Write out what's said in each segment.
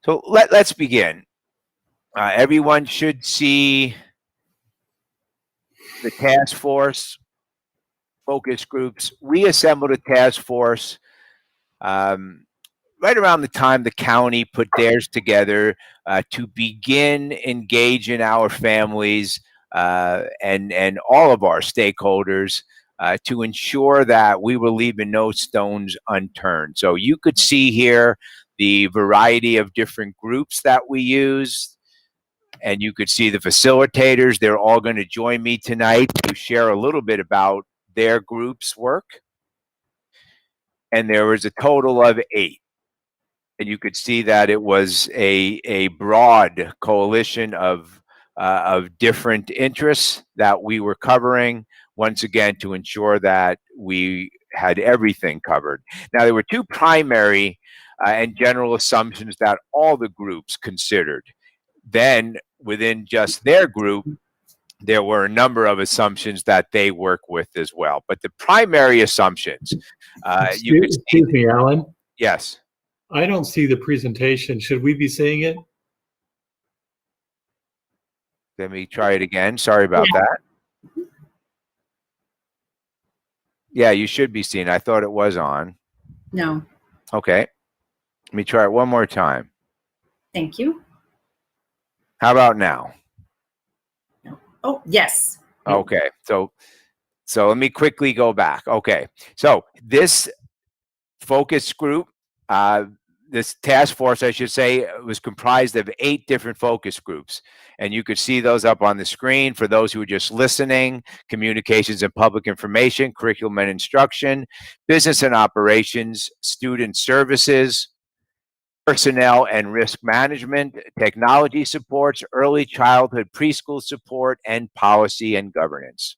So let's begin. Everyone should see the task force, focus groups. We assembled a task force right around the time the county put theirs together to begin engaging our families and all of our stakeholders to ensure that we were leaving no stones unturned. So you could see here the variety of different groups that we used, and you could see the facilitators. They're all going to join me tonight to share a little bit about their group's work. And there was a total of 8. And you could see that it was a broad coalition of different interests that we were covering, once again, to ensure that we had everything covered. Now, there were 2 primary and general assumptions that all the groups considered. Then, within just their group, there were a number of assumptions that they work with as well. But the primary assumptions, you could see. Excuse me, Alan. Yes. I don't see the presentation. Should we be seeing it? Let me try it again. Sorry about that. Yeah, you should be seeing. I thought it was on. No. Okay. Let me try it one more time. Thank you. How about now? No. Oh, yes. Okay. So let me quickly go back. Okay. So this focus group, this task force, I should say, was comprised of 8 different focus groups. And you could see those up on the screen for those who are just listening: communications and public information, curriculum and instruction, business and operations, student services, personnel and risk management, technology supports, early childhood preschool support, and policy and governance.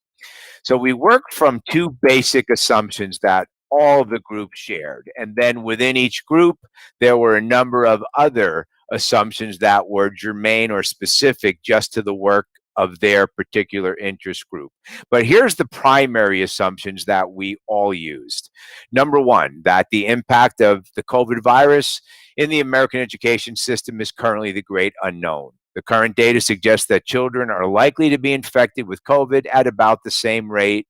So we worked from 2 basic assumptions that all of the groups shared. And then within each group, there were a number of other assumptions that were germane or specific just to the work of their particular interest group. But here's the primary assumptions that we all used. Number 1, that the impact of the COVID virus in the American education system is currently the great unknown. The current data suggests that children are likely to be infected with COVID at about the same rate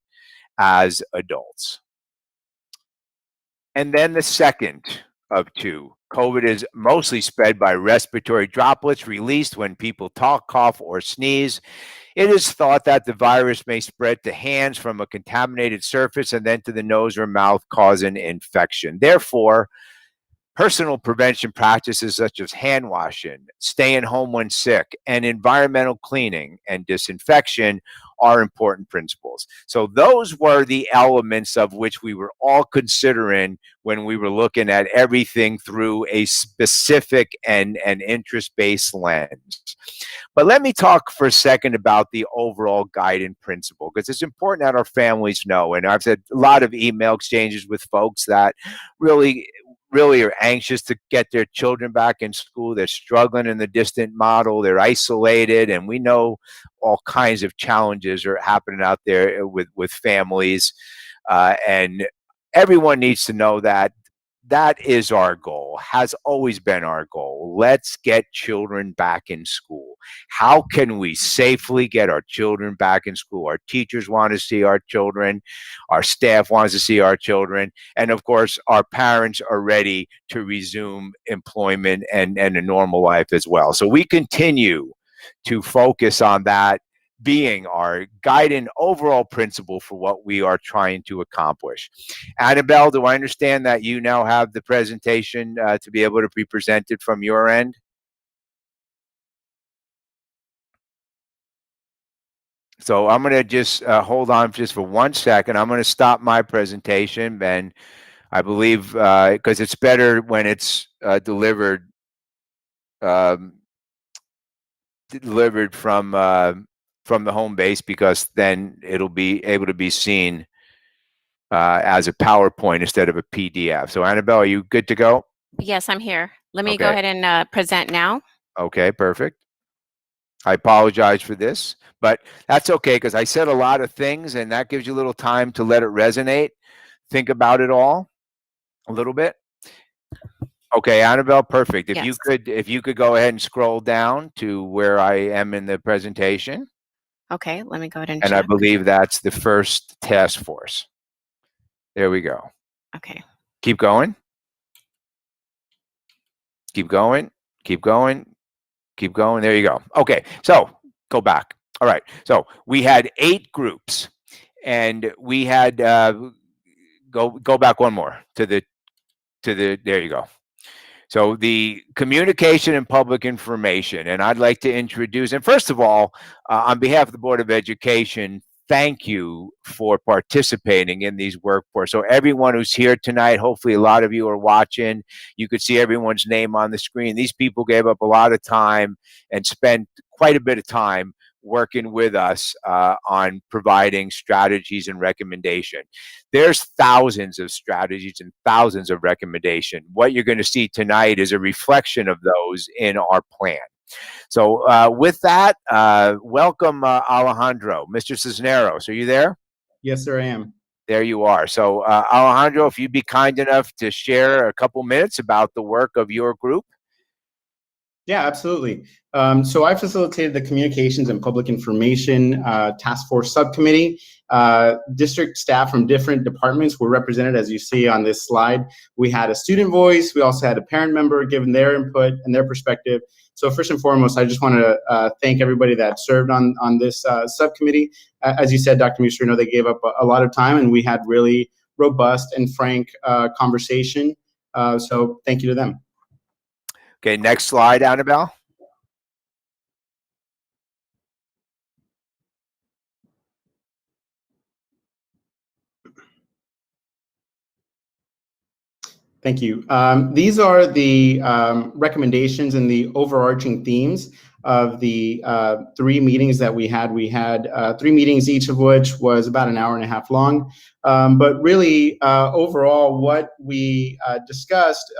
as adults. And then the second of 2, COVID is mostly spread by respiratory droplets released when people talk, cough, or sneeze. It is thought that the virus may spread to hands from a contaminated surface and then to the nose or mouth, causing infection. Therefore, personal prevention practices such as hand washing, staying home when sick, and environmental cleaning and disinfection are important principles. So those were the elements of which we were all considering when we were looking at everything through a specific and interest-based lens. But let me talk for a second about the overall guiding principle, because it's important that our families know. And I've had a lot of email exchanges with folks that really are anxious to get their children back in school. They're struggling in the distant model. They're isolated, and we know all kinds of challenges are happening out there with families. And everyone needs to know that that is our goal, has always been our goal. Let's get children back in school. How can we safely get our children back in school? Our teachers want to see our children. Our staff wants to see our children. And of course, our parents are ready to resume employment and a normal life as well. So we continue to focus on that being our guiding overall principle for what we are trying to accomplish. Annabelle, do I understand that you now have the presentation to be able to be presented from your end? So I'm going to just hold on just for 1 second. I'm going to stop my presentation, and I believe because it's better when it's delivered from the home base, because then it'll be able to be seen as a PowerPoint instead of a PDF. So Annabelle, are you good to go? Yes, I'm here. Let me go ahead and present now. Okay, perfect. I apologize for this, but that's okay, because I said a lot of things, and that gives you a little time to let it resonate. Think about it all a little bit. Okay, Annabelle, perfect. Yes. If you could go ahead and scroll down to where I am in the presentation, Okay, let me go ahead and and I check. believe that's the first task force. There we go. Okay. Keep going. Keep going. Keep going. Keep going. There you go. Okay, so go back. All right. So we had 8 groups, and we had go back one more to the there you go. So the communication and public information, and I'd like to introduce, and first of all, on behalf of the Board of Education, thank you for participating in these workforce. So everyone who's here tonight, hopefully a lot of you are watching, you could see everyone's name on the screen. These people gave up a lot of time and spent quite a bit of time working with us on providing strategies and recommendation. There's thousands of strategies and thousands of recommendations. What you're going to see tonight is a reflection of those in our plan. So with that, welcome Alejandro. Mr. Cisneros, are you there? Yes, sir, I am. There you are. So Alejandro, if you'd be kind enough to share a couple minutes about the work of your group. Yeah, absolutely. So I facilitated the Communications and Public Information Task Force Subcommittee. District staff from different departments were represented, as you see on this slide. We had a student voice. We also had a parent member giving their input and their perspective. So first and foremost, I just want to thank everybody that served on this subcommittee. As you said, Dr. Muser, they gave up a lot of time, and we had really robust and frank conversation. So thank you to them. Okay, next slide, Annabelle. Thank you. These are the recommendations and the overarching themes of the 3 meetings that we had. We had 3 meetings, each of which was about an hour and a half long. But really, overall, what we discussed,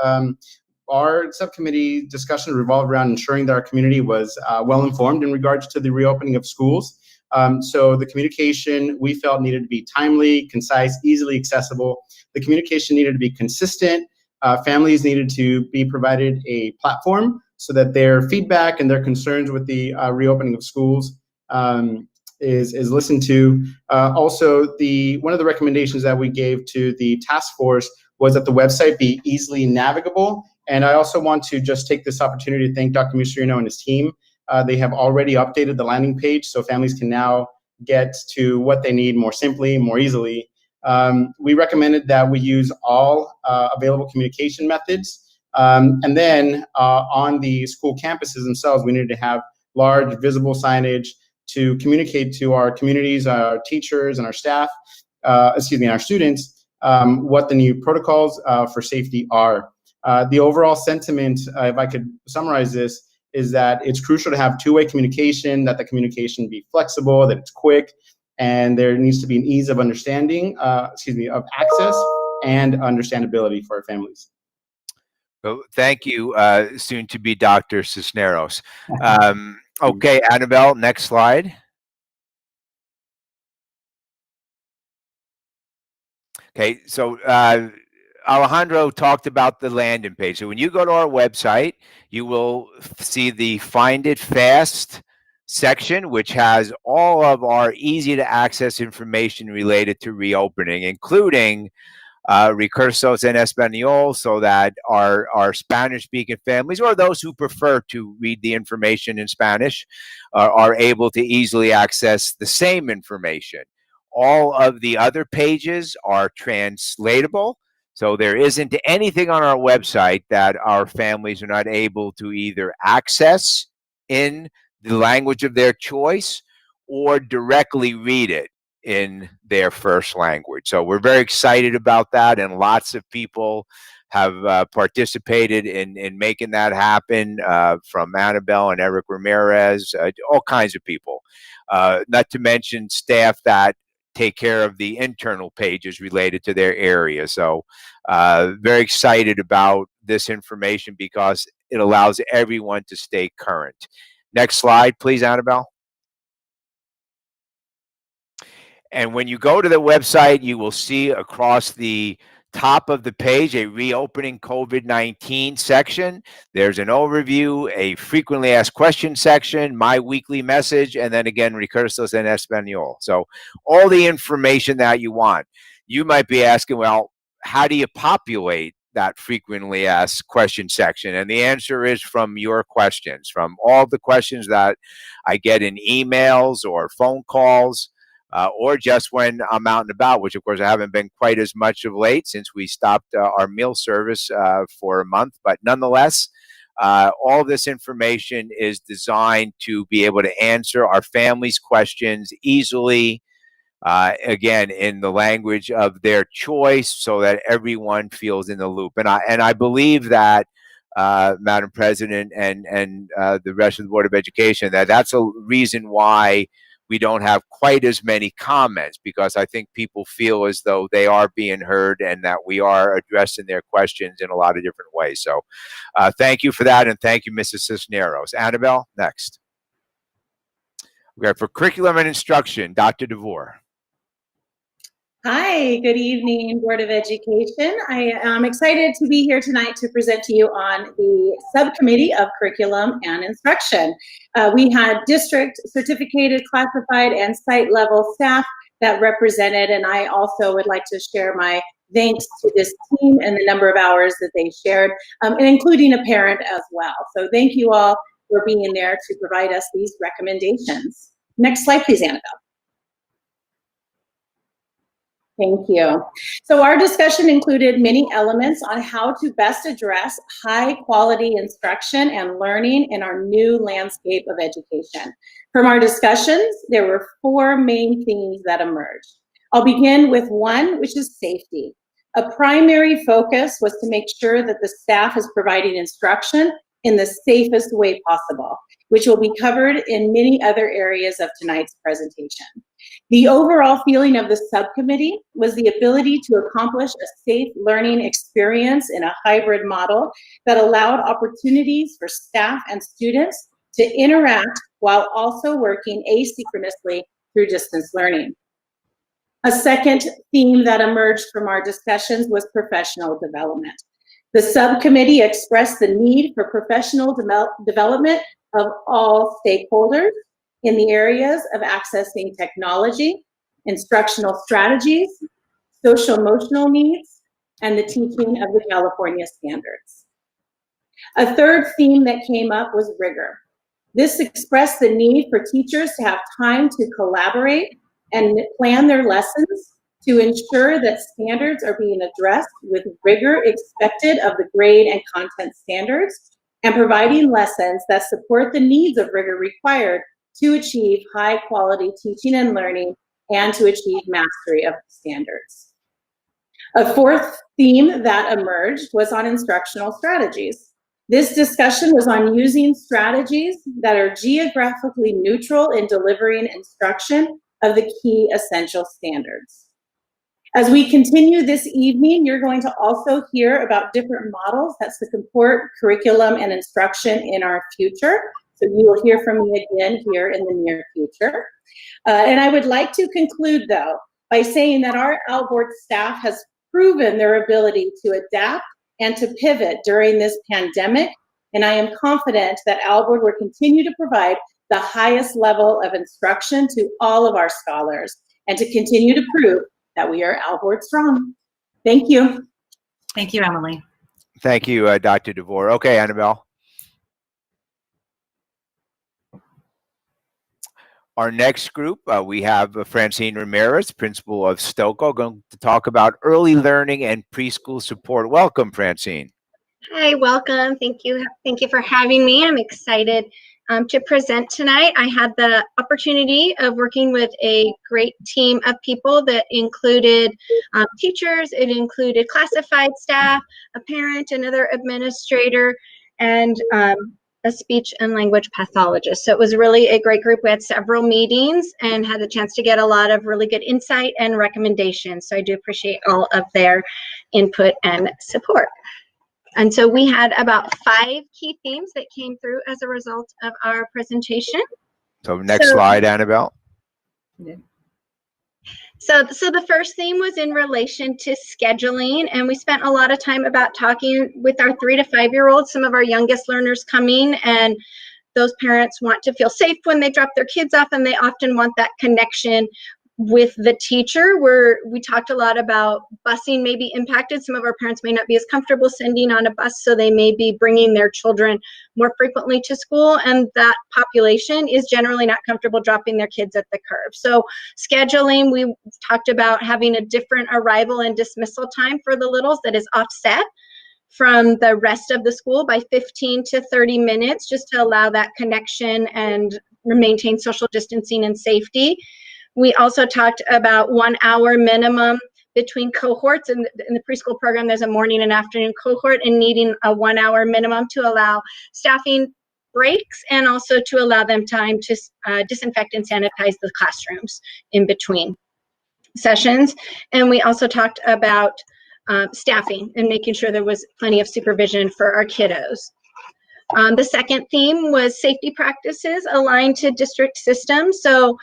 our subcommittee discussion revolved around ensuring that our community was well informed in regards to the reopening of schools. So the communication we felt needed to be timely, concise, easily accessible. The communication needed to be consistent. Families needed to be provided a platform so that their feedback and their concerns with the reopening of schools is listened to. Also, one of the recommendations that we gave to the task force was that the website be easily navigable. And I also want to just take this opportunity to thank Dr. Muserino and his team. They have already updated the landing page, so families can now get to what they need more simply, more easily. We recommended that we use all available communication methods. And then on the school campuses themselves, we needed to have large visible signage to communicate to our communities, our teachers, and our staff, our students, what the new protocols for safety are. The overall sentiment, if I could summarize this, is that it's crucial to have two-way communication, that the communication be flexible, that it's quick, and there needs to be an ease of understanding, of access and understandability for our families. So thank you, soon to be Dr. Cisneros. Okay, Annabelle, next slide. Okay, so Alejandro talked about the landing page. So when you go to our website, you will see the Find It Fast section, which has all of our easy to access information related to reopening, including recursos en español, so that our Spanish-speaking families, or those who prefer to read the information in Spanish, are able to easily access the same information. All of the other pages are translatable, so there isn't anything on our website that our families are not able to either access in the language of their choice or directly read it in their first language. So we're very excited about that, and lots of people have participated in making that happen, from Annabelle and Eric Ramirez, all kinds of people, not to mention staff that take care of the internal pages related to their area. So very excited about this information because it allows everyone to stay current. Next slide, please, Annabelle. And when you go to the website, you will see across the top of the page, a reopening COVID-19 section. There's an overview, a frequently asked questions section, my weekly message, and then again, recursos en español. So all the information that you want. You might be asking, well, how do you populate that frequently asked question section? And the answer is from your questions, from all the questions that I get in emails or phone calls, or just when I'm out and about, which of course I haven't been quite as much of late since we stopped our meal service for a month. But nonetheless, all this information is designed to be able to answer our families' questions easily, again, in the language of their choice, so that everyone feels in the loop. And I believe that, Madam President, and the rest of the Board of Education, that's a reason why we don't have quite as many comments, because I think people feel as though they are being heard and that we are addressing their questions in a lot of different ways. So thank you for that, and thank you, Mrs. Cisneros. Annabelle, next. Okay, for curriculum and instruction, Dr. DeVore. Hi, good evening, Board of Education. I am excited to be here tonight to present to you on the Subcommittee of Curriculum and Instruction. We had district, certificated, classified, and site level staff that represented, and I also would like to share my thanks to this team and the number of hours that they shared, and including a parent as well. So thank you all for being there to provide us these recommendations. Next slide, please, Annabelle. Thank you. So our discussion included many elements on how to best address high quality instruction and learning in our new landscape of education. From our discussions, there were 4 main themes that emerged. I'll begin with one, which is safety. A primary focus was to make sure that the staff is providing instruction in the safest way possible, which will be covered in many other areas of tonight's presentation. The overall feeling of the subcommittee was the ability to accomplish a safe learning experience in a hybrid model that allowed opportunities for staff and students to interact while also working asynchronously through distance learning. A second theme that emerged from our discussions was professional development. The subcommittee expressed the need for professional development of all stakeholders in the areas of accessing technology, instructional strategies, social emotional needs, and the teaching of the California standards. A third theme that came up was rigor. This expressed the need for teachers to have time to collaborate and plan their lessons to ensure that standards are being addressed with rigor expected of the grade and content standards, and providing lessons that support the needs of rigor required to achieve high quality teaching and learning and to achieve mastery of standards. A fourth theme that emerged was on instructional strategies. This discussion was on using strategies that are geographically neutral in delivering instruction of the key essential standards. As we continue this evening, you're going to also hear about different models that support curriculum and instruction in our future. So you will hear from me again here in the near future. And I would like to conclude, though, by saying that our Alvord staff has proven their ability to adapt and to pivot during this pandemic. And I am confident that Alvord will continue to provide the highest level of instruction to all of our scholars and to continue to prove that we are Alvord strong. Thank you. Thank you, Emily. Thank you, Dr. DeVore. Okay, Annabelle. Our next group, we have Francine Ramirez, principal of Stokoe, going to talk about early learning and preschool support. Welcome, Francine. Hi, welcome. Thank you. Thank you for having me. I'm excited to present tonight. I had the opportunity of working with a great team of people that included teachers, it included classified staff, a parent, another administrator, and a speech and language pathologist. So it was really a great group. We had several meetings and had the chance to get a lot of really good insight and recommendations. So I do appreciate all of their input and support. And so we had about 5 key themes that came through as a result of our presentation. So next slide, Annabelle. So the first theme was in relation to scheduling, and we spent a lot of time about talking with our 3 to 5 year olds, some of our youngest learners coming, and those parents want to feel safe when they drop their kids off, and they often want that connection with the teacher. Where we talked a lot about busing may be impacted. Some of our parents may not be as comfortable sending on a bus, so they may be bringing their children more frequently to school, and that population is generally not comfortable dropping their kids at the curb. So scheduling, we talked about having a different arrival and dismissal time for the littles that is offset from the rest of the school by 15 to 30 minutes, just to allow that connection and maintain social distancing and safety. We also talked about 1 hour minimum between cohorts. In the preschool program, there's a morning and afternoon cohort, and needing a 1 hour minimum to allow staffing breaks and also to allow them time to disinfect and sanitize the classrooms in between sessions. And we also talked about staffing and making sure there was plenty of supervision for our kiddos. The second theme was safety practices aligned to district systems. So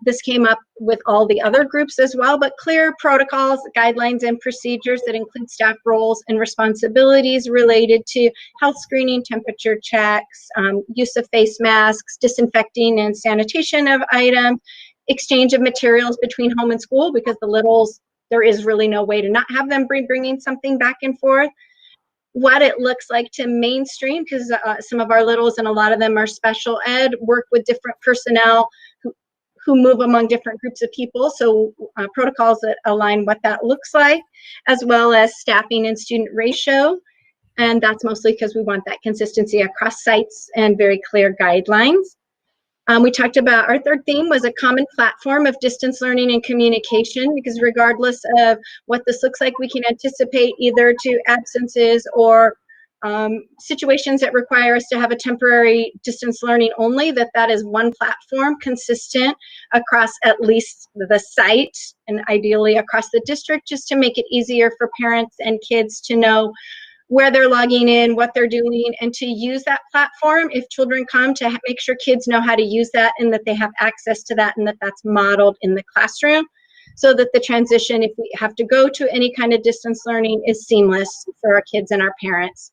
this came up with all the other groups as well, but clear protocols, guidelines, and procedures that include staff roles and responsibilities related to health screening, temperature checks, use of face masks, disinfecting and sanitation of items, exchange of materials between home and school, because the littles, there is really no way to not have them bringing something back and forth. What it looks like to mainstream, because some of our littles and a lot of them are special ed, work with different personnel who move among different groups of people. So protocols that align what that looks like, as well as staffing and student ratio. And that's mostly because we want that consistency across sites and very clear guidelines. We talked about our third theme was a common platform of distance learning and communication, because regardless of what this looks like, we can anticipate either to absences or situations that require us to have a temporary distance learning only, that is one platform consistent across at least the site and ideally across the district, just to make it easier for parents and kids to know where they're logging in, what they're doing, and to use that platform if children come, to make sure kids know how to use that and that they have access to that and that that's modeled in the classroom, so that the transition, if we have to go to any kind of distance learning, is seamless for our kids and our parents.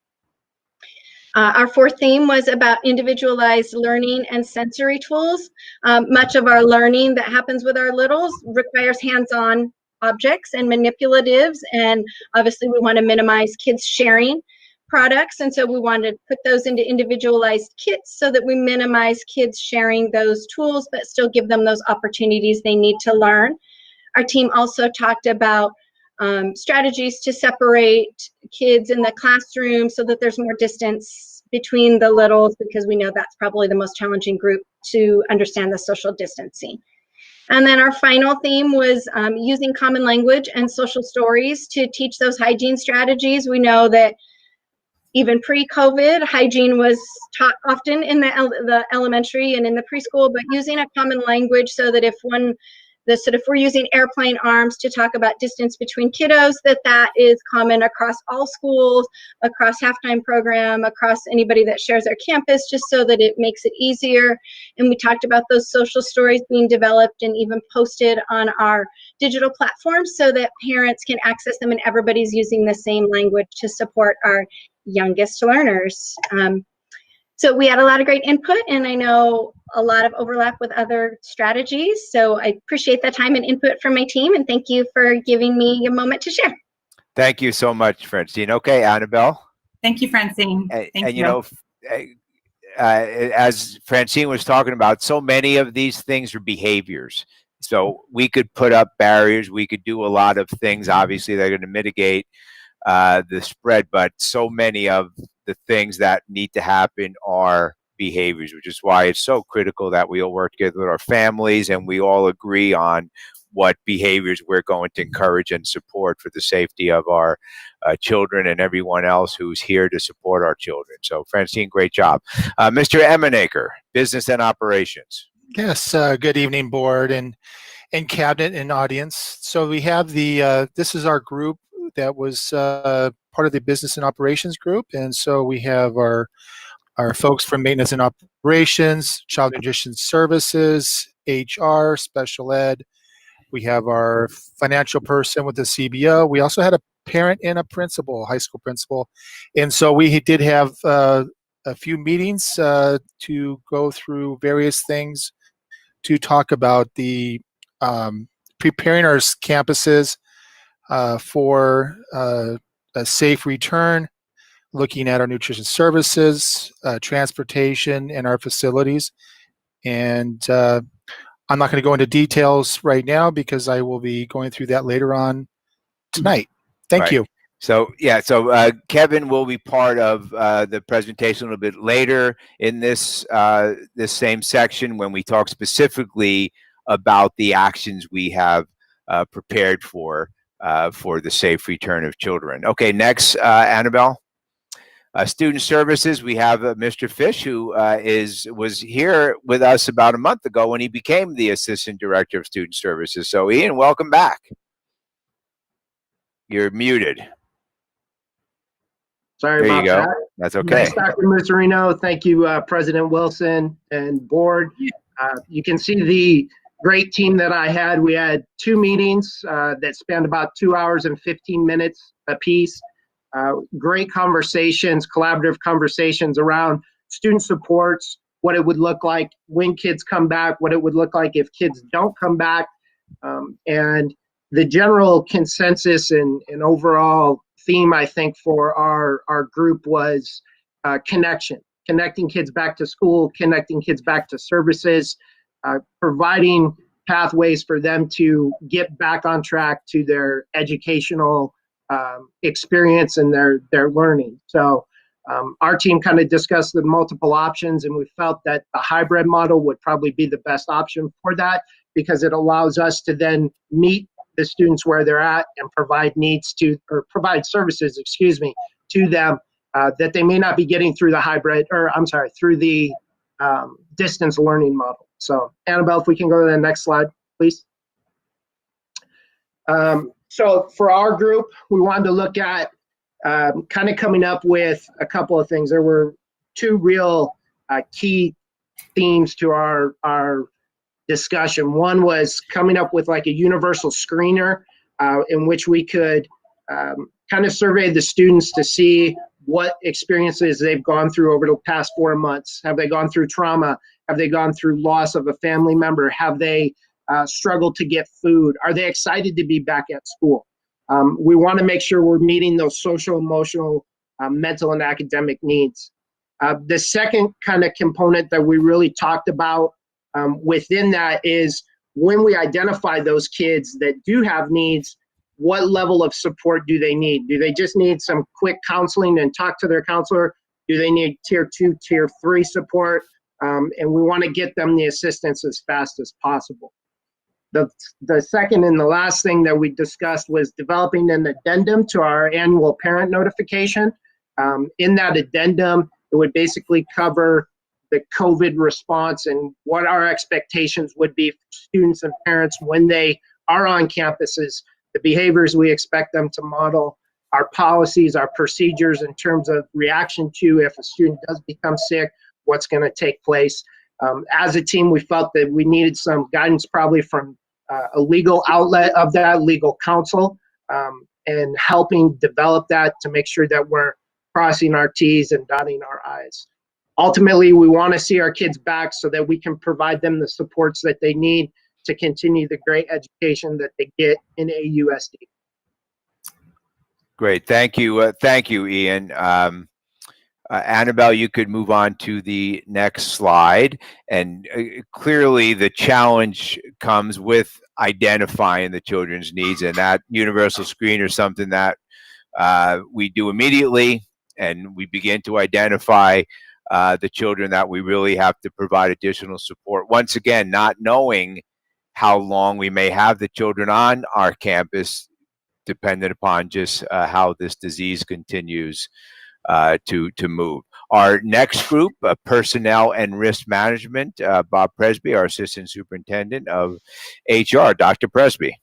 Our fourth theme was about individualized learning and sensory tools. Much of our learning that happens with our littles requires hands-on objects and manipulatives, and obviously we want to minimize kids sharing products, and so we wanted to put those into individualized kits so that we minimize kids sharing those tools but still give them those opportunities they need to learn. Our team also talked about strategies to separate kids in the classroom so that there's more distance between the littles, because we know that's probably the most challenging group to understand the social distancing. And then our final theme was using common language and social stories to teach those hygiene strategies. We know that even pre-COVID, hygiene was taught often in the elementary and in the preschool, but using a common language so that if we're using airplane arms to talk about distance between kiddos, that is common across all schools, across halftime program, across anybody that shares our campus, just so that it makes it easier. And we talked about those social stories being developed and even posted on our digital platforms so that parents can access them and everybody's using the same language to support our youngest learners. So we had a lot of great input, and I know a lot of overlap with other strategies. So I appreciate the time and input from my team, and thank you for giving me a moment to share. Thank you so much, Francine. Okay, Annabelle. Thank you, Francine. And Thank you know, as Francine was talking about, so many of these things are behaviors. So we could put up barriers. We could do a lot of things. Obviously, they're going to mitigate the spread, but so many of the things that need to happen are behaviors, which is why it's so critical that we all work together with our families and we all agree on what behaviors we're going to encourage and support for the safety of our children and everyone else who's here to support our children. So Francine, great job. Mr. Emenaker, Business and Operations. Yes, good evening, board and cabinet and audience. So we have this is our group that was part of the Business and Operations group, and so we have our folks from Maintenance and Operations, Child Nutrition Services, HR, Special Ed. We have our financial person with the CBO. We also had a parent and a principal, high school principal. And so we did have a few meetings to go through various things to talk about the preparing our campuses for a safe return, looking at our nutrition services, transportation, and our facilities. And I'm not going to go into details right now because I will be going through that later on tonight. Thank you. So Kevin will be part of the presentation a little bit later in this this same section when we talk specifically about the actions we have prepared for the safe return of children. Okay, next, Annabelle. Student Services, we have Mr. Fish, who was here with us about a month ago when he became the Assistant Director of Student Services. So, Ian, welcome back. You're muted. Sorry there about you go. that. That's okay. Thanks, Dr. Miserino. Thank you, President Wilson and board. You can see the great team that I had. We had 2 meetings that spanned about 2 hours and 15 minutes apiece. Great conversations, collaborative conversations around student supports, what it would look like when kids come back, what it would look like if kids don't come back. And the general consensus and overall theme, I think, for our group was connecting kids back to school, connecting kids back to services, providing pathways for them to get back on track to their educational experience and their learning. So our team kind of discussed the multiple options, and we felt that the hybrid model would probably be the best option for that because it allows us to then meet the students where they're at and provide services, to them that they may not be getting through the through the distance learning model. So Annabelle, if we can go to the next slide, please. So for our group, we wanted to look at kind of coming up with a couple of things. There were 2 real key themes to our discussion. One was coming up with like a universal screener in which we could kind of survey the students to see what experiences they've gone through over the past 4 months. Have they gone through trauma? Have they gone through loss of a family member? Have they struggled to get food? Are they excited to be back at school? We want to make sure we're meeting those social, emotional, mental, and academic needs. The second kind of component that we really talked about within that is when we identify those kids that do have needs, what level of support do they need? Do they just need some quick counseling and talk to their counselor? Do they need tier 2, tier 3 support? And we want to get them the assistance as fast as possible. The second and the last thing that we discussed was developing an addendum to our annual parent notification. In that addendum, it would basically cover the COVID response and what our expectations would be for students and parents when they are on campuses, the behaviors we expect them to model, our policies, our procedures in terms of reaction to if a student does become sick, what's going to take place. As a team, we felt that we needed some guidance probably from a legal outlet of that, legal counsel, and helping develop that to make sure that we're crossing our T's and dotting our I's. Ultimately, we want to see our kids back so that we can provide them the supports that they need to continue the great education that they get in AUSD. Great, thank you, Ian. Annabelle, you could move on to the next slide. And clearly the challenge comes with identifying the children's needs, and that universal screener is something that we do immediately, and we begin to identify the children that we really have to provide additional support. Once again, not knowing how long we may have the children on our campus, dependent upon just how this disease continues to move. Our next group, Personnel and Risk Management, Bob Presby, our Assistant Superintendent of HR. Dr. Presby.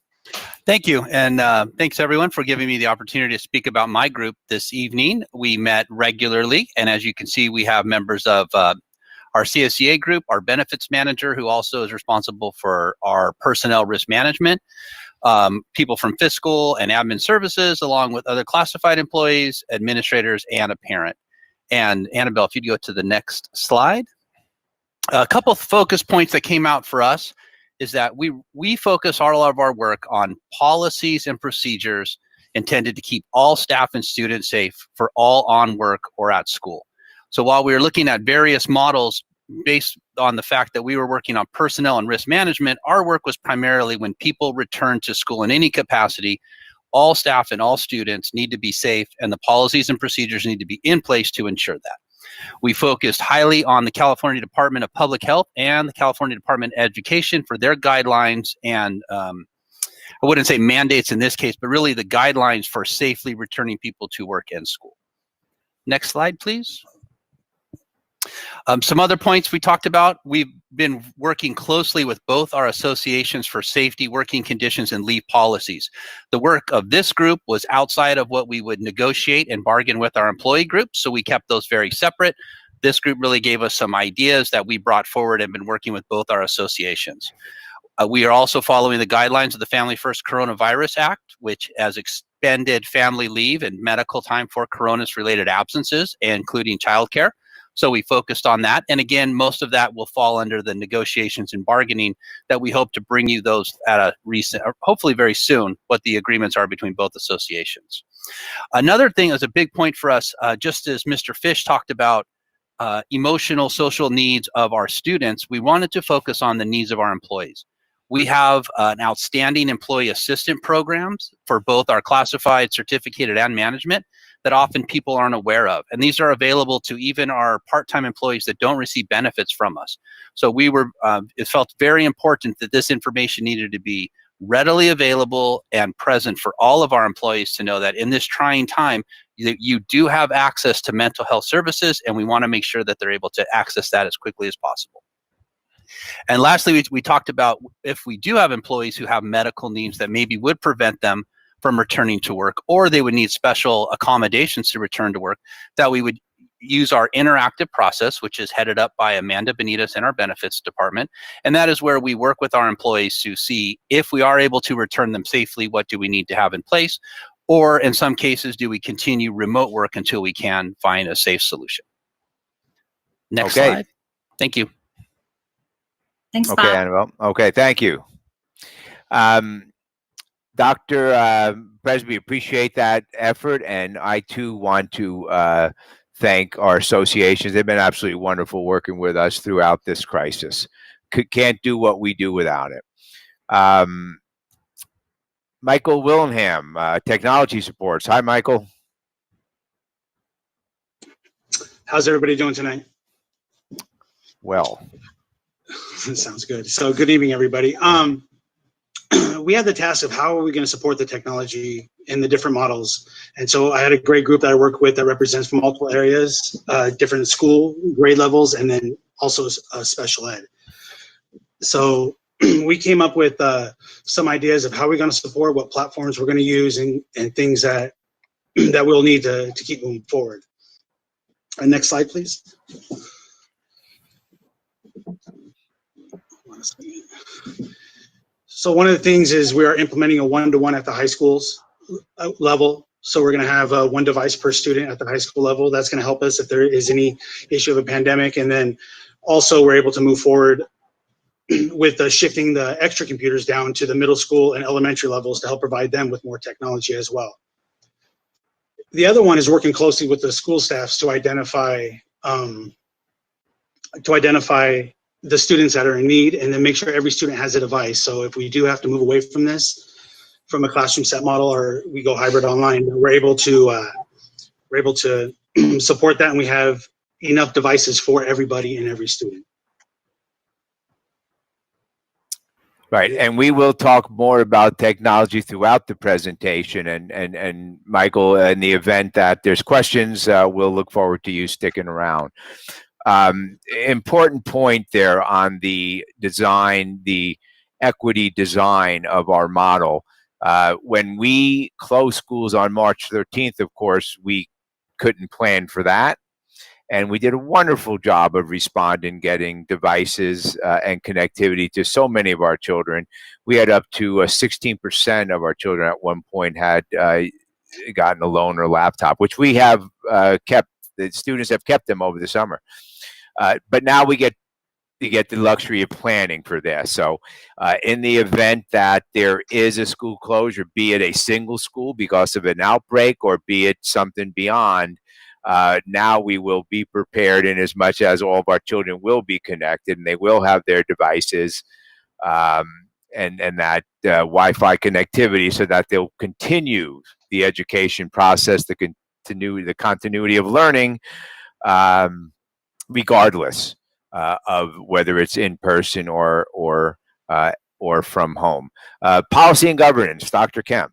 Thank you, and thanks everyone for giving me the opportunity to speak about my group this evening. We met regularly, and as you can see, we have members of our CSEA group, our benefits manager, who also is responsible for our personnel risk management, people from fiscal and admin services, along with other classified employees, administrators, and a parent. And Annabelle, if you'd go to the next slide. A couple of focus points that came out for us is that we focus all of our work on policies and procedures intended to keep all staff and students safe for all on work or at school. So while we were looking at various models based on the fact that we were working on personnel and risk management, our work was primarily when people return to school in any capacity, all staff and all students need to be safe, and the policies and procedures need to be in place to ensure that. We focused highly on the California Department of Public Health and the California Department of Education for their guidelines and I wouldn't say mandates in this case, but really the guidelines for safely returning people to work and school. Next slide, please. Some other points we talked about. We've been working closely with both our associations for safety, working conditions, and leave policies. The work of this group was outside of what we would negotiate and bargain with our employee group, so we kept those very separate. This group really gave us some ideas that we brought forward and been working with both our associations. We are also following the guidelines of the Family First Coronavirus Act, which has extended family leave and medical time for coronavirus-related absences, including childcare. So we focused on that. And again, most of that will fall under the negotiations and bargaining that we hope to bring you those at a recent, or hopefully very soon, what the agreements are between both associations. Another thing is a big point for us, just as Mr. Fish talked about emotional, social needs of our students, we wanted to focus on the needs of our employees. We have an outstanding employee assistant programs for both our classified, certificated, and management that often people aren't aware of. And these are available to even our part-time employees that don't receive benefits from us. So we were, it felt very important that this information needed to be readily available and present for all of our employees to know that in this trying time, you do have access to mental health services, and we want to make sure that they're able to access that as quickly as possible. And lastly, we talked about if we do have employees who have medical needs that maybe would prevent them from returning to work, or they would need special accommodations to return to work, that we would use our interactive process, which is headed up by Amanda Benitez in our benefits department. And that is where we work with our employees to see if we are able to return them safely, what do we need to have in place? Or in some cases, do we continue remote work until we can find a safe solution? Next slide. Thank you. Thanks, Bob. Okay, Annabelle. Okay, thank you. Dr. Presby, appreciate that effort, and I too want to thank our associations. They've been absolutely wonderful working with us throughout this crisis. Can't do what we do without it. Michael Willingham, Technology Supports. Hi, Michael. How's everybody doing tonight? Well. Sounds good. So good evening, everybody. We had the task of how are we going to support the technology in the different models. And so I had a great group that I work with that represents from multiple areas, different school grade levels, and then also special ed. So we came up with some ideas of how we're going to support, what platforms we're going to use, and things that we'll need to keep moving forward. Next slide, please. So one of the things is we are implementing a one-to-one at the high schools level. So we're going to have one device per student at the high school level. That's going to help us if there is any issue of a pandemic. And then also we're able to move forward with shifting the extra computers down to the middle school and elementary levels to help provide them with more technology as well. The other one is working closely with the school staffs to identify the students that are in need, and then make sure every student has a device. So if we do have to move away from this, from a classroom set model, or we go hybrid online, we're able to support that, and we have enough devices for everybody and every student. Right, and we will talk more about technology throughout the presentation. And Michael, in the event that there's questions, we'll look forward to you sticking around. Important point there on the design, the equity design of our model. When we closed schools on March 13th, of course, we couldn't plan for that. And we did a wonderful job of responding, getting devices and connectivity to so many of our children. We had up to 16% of our children at one point had gotten a loan or laptop, which we have kept. The students have kept them over the summer. But now we get the luxury of planning for this. So in the event that there is a school closure, be it a single school because of an outbreak or be it something beyond, now we will be prepared in as much as all of our children will be connected and they will have their devices and that Wi-Fi connectivity so that they'll continue the education process, the continuity of learning, regardless of whether it's in person or from home. Policy and governance, Dr. Kemp.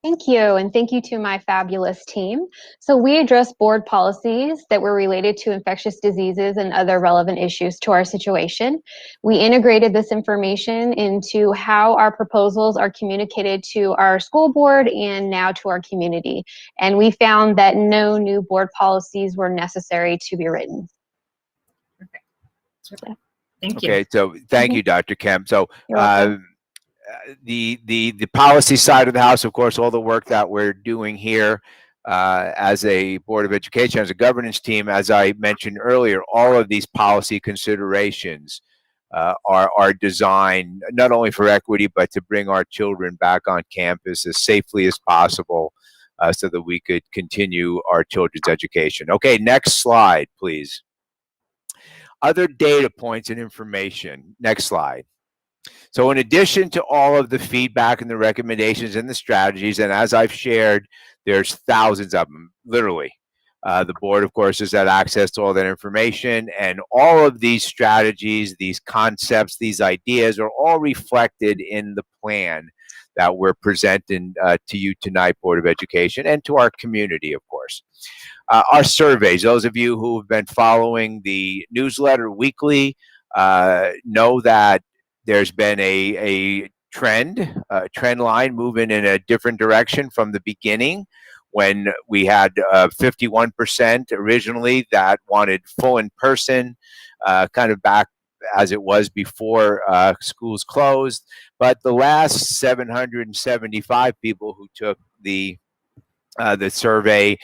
Thank you, and thank you to my fabulous team. So we addressed board policies that were related to infectious diseases and other relevant issues to our situation. We integrated this information into how our proposals are communicated to our school board and now to our community. And we found that no new board policies were necessary to be written. Perfect. Yeah. Thank you. Okay, so thank you, Dr. Kemp. So You're welcome. the policy side of the house, of course, all the work that we're doing here as a Board of Education, as a governance team, as I mentioned earlier, all of these policy considerations are designed not only for equity, but to bring our children back on campus as safely as possible so that we could continue our children's education. Okay, next slide, please. Other data points and information. Next slide. So in addition to all of the feedback and the recommendations and the strategies, and as I've shared, there's thousands of them, literally. The board, of course, has had access to all that information, and all of these strategies, these concepts, these ideas are all reflected in the plan that we're presenting to you tonight, Board of Education, and to our community, of course. Our surveys, those of you who have been following the newsletter weekly know that there's been a trend line moving in a different direction from the beginning when we had 51% originally that wanted full in person, kind of back as it was before schools closed. But the last 775 people who took the survey,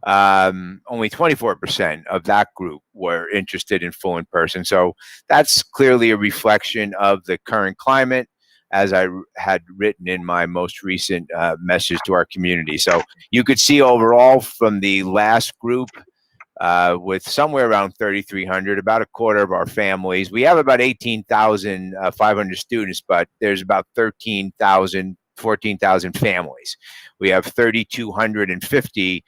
only 24% of that group were interested in full in person. So that's clearly a reflection of the current climate, as I had written in my most recent message to our community. So you could see overall from the last group, with somewhere around 3,300, about a quarter of our families. We have about 18,500 students, but there's about 13,000, 14,000 families. We have 3,250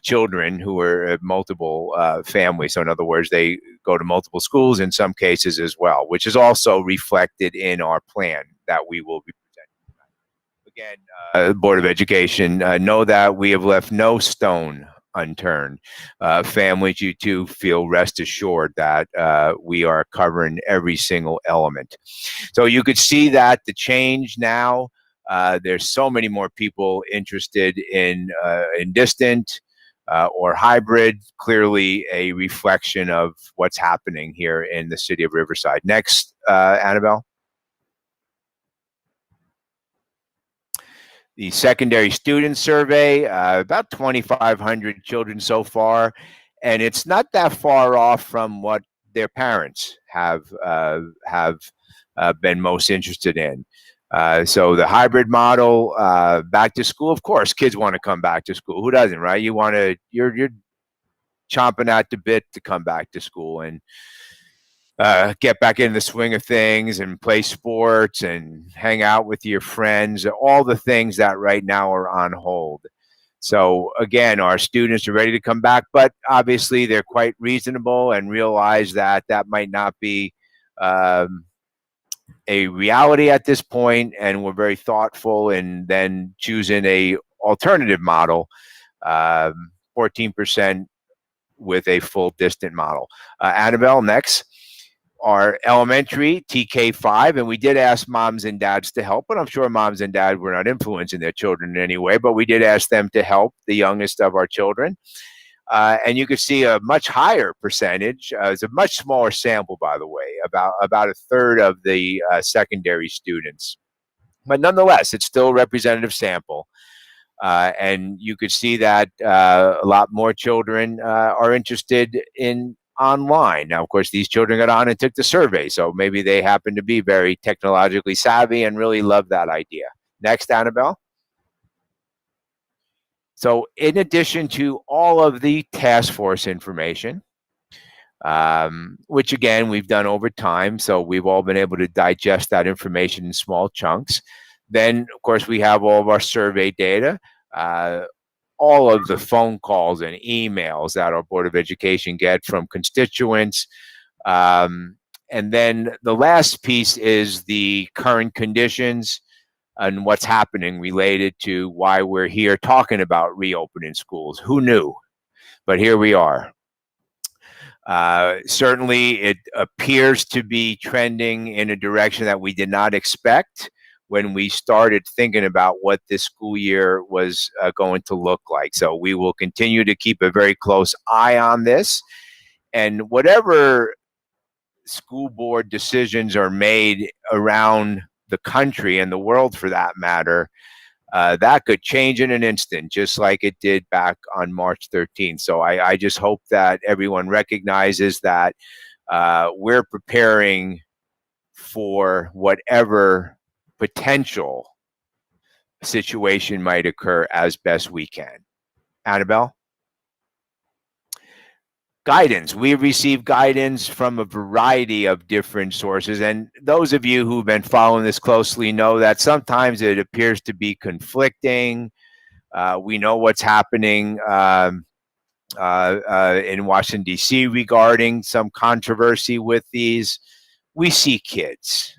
children who are multiple families. So in other words, they go to multiple schools in some cases as well, which is also reflected in our plan that we will be presenting tonight. Again, Board of Education, know that we have left no stone unturned. Families, you too feel rest assured that we are covering every single element. So you could see that the change now, there's so many more people interested in distant or hybrid, clearly a reflection of what's happening here in the city of Riverside. Next, Annabelle. The secondary student survey, about 2,500 children so far, and it's not that far off from what their parents have been most interested in. So the hybrid model, back to school, of course, kids want to come back to school. Who doesn't, right? You're chomping at the bit to come back to school and get back in the swing of things and play sports and hang out with your friends, all the things that right now are on hold. So again, our students are ready to come back, but obviously they're quite reasonable and realize that that might not be a reality at this point, and we're very thoughtful in then choosing a alternative model, 14% with a full distant model. Annabelle, next. Our elementary, TK5, and we did ask moms and dads to help, but I'm sure moms and dads were not influencing their children in any way, but we did ask them to help the youngest of our children. And you could see a much higher percentage. It's a much smaller sample, by the way, about a third of the secondary students. But nonetheless, it's still a representative sample. And you could see that a lot more children are interested in online. Now, of course, these children got on and took the survey, so maybe they happen to be very technologically savvy and really love that idea. Next, Annabelle. So in addition to all of the task force information, which again, we've done over time, so we've all been able to digest that information in small chunks. Then, of course, we have all of our survey data, all of the phone calls and emails that our Board of Education get from constituents. And then the last piece is the current conditions and what's happening related to why we're here talking about reopening schools. Who knew? But here we are. Certainly, it appears to be trending in a direction that we did not expect when we started thinking about what this school year was going to look like. So we will continue to keep a very close eye on this. And whatever school board decisions are made around the country and the world for that matter, that could change in an instant, just like it did back on March 13th. So I just hope that everyone recognizes that we're preparing for whatever potential situation might occur as best we can. Annabelle? Guidance. We've received guidance from a variety of different sources, and those of you who've been following this closely know that sometimes it appears to be conflicting. We know what's happening in Washington, D.C. regarding some controversy with these. We see kids.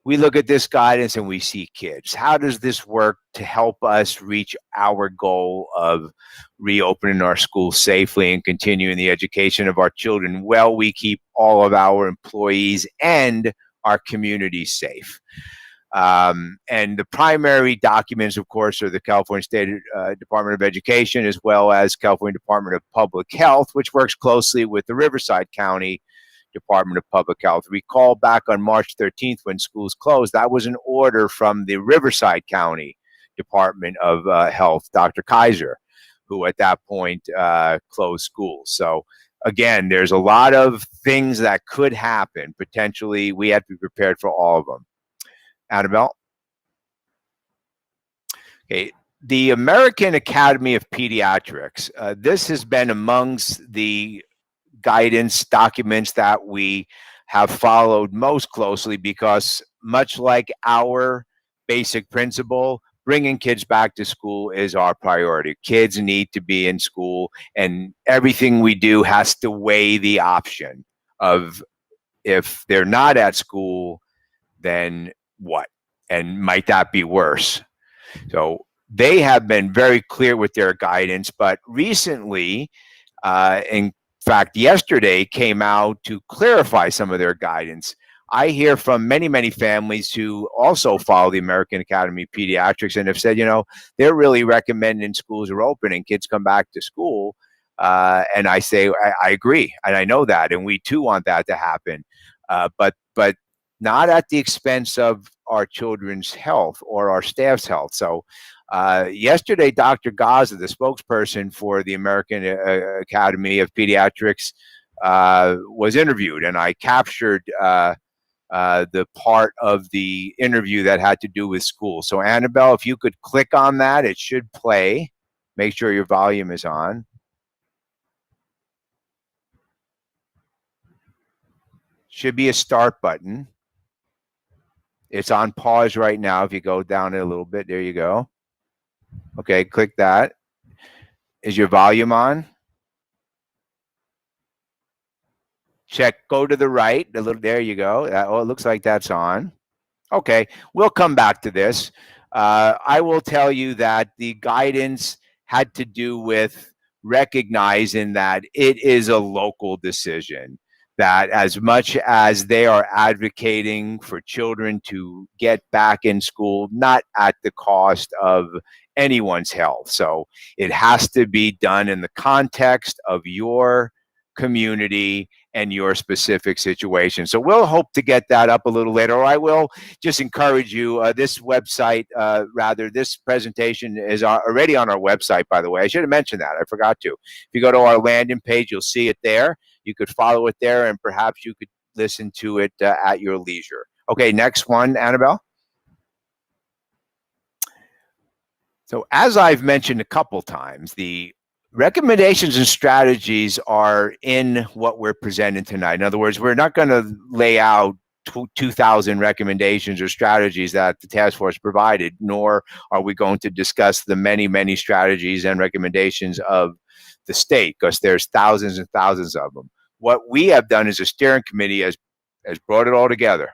We look at this guidance and we see kids. How does this work to help us reach our goal of reopening our schools safely and continuing the education of our children while we keep all of our employees and our communities safe? And the primary documents, of course, are the California State Department of Education, as well as California Department of Public Health, which works closely with the Riverside County Department of Public Health. Recall back on March 13th when schools closed, that was an order from the Riverside County Department of Health, Dr. Kaiser, who at that point closed schools. So again, there's a lot of things that could happen. Potentially, we have to be prepared for all of them. Annabelle? Okay. The American Academy of Pediatrics, this has been amongst the guidance documents that we have followed most closely because much like our basic principle, bringing kids back to school is our priority. Kids need to be in school, and everything we do has to weigh the option of if they're not at school, then what? And might that be worse? So they have been very clear with their guidance, but recently, in fact, yesterday came out to clarify some of their guidance. I hear from many, many families who also follow the American Academy of Pediatrics and have said, you know, they're really recommending schools are open and kids come back to school. And I say, I agree. And I know that. And we too want that to happen. But not at the expense of our children's health or our staff's health. So yesterday, Dr. Gaza, the spokesperson for the American Academy of Pediatrics, was interviewed, and I captured the part of the interview that had to do with school. So Annabelle, if you could click on that, it should play. Make sure your volume is on. Should be a start button. It's on pause right now. If you go down it a little bit, there you go. Okay, click that. Is your volume on? Check, go to the right, a little, there you go. Oh, it looks like that's on. Okay, we'll come back to this. I will tell you that the guidance had to do with recognizing that it is a local decision. that as much as they are advocating for children to get back in school, not at the cost of anyone's health. So it has to be done in the context of your community and your specific situation. So we'll hope to get that up a little later. Or I will just encourage you, this website, this presentation is already on our website, by the way. I should have mentioned that. I forgot to. If you go to our landing page, you'll see it there. You could follow it there, and perhaps you could listen to it at your leisure. Okay, next one, Annabelle. So as I've mentioned a couple times, the recommendations and strategies are in what we're presenting tonight. In other words, we're not going to lay out 2,000 recommendations or strategies that the task force provided, nor are we going to discuss the many, many strategies and recommendations of the state, because there's thousands and thousands of them. What we have done as a steering committee has brought it all together.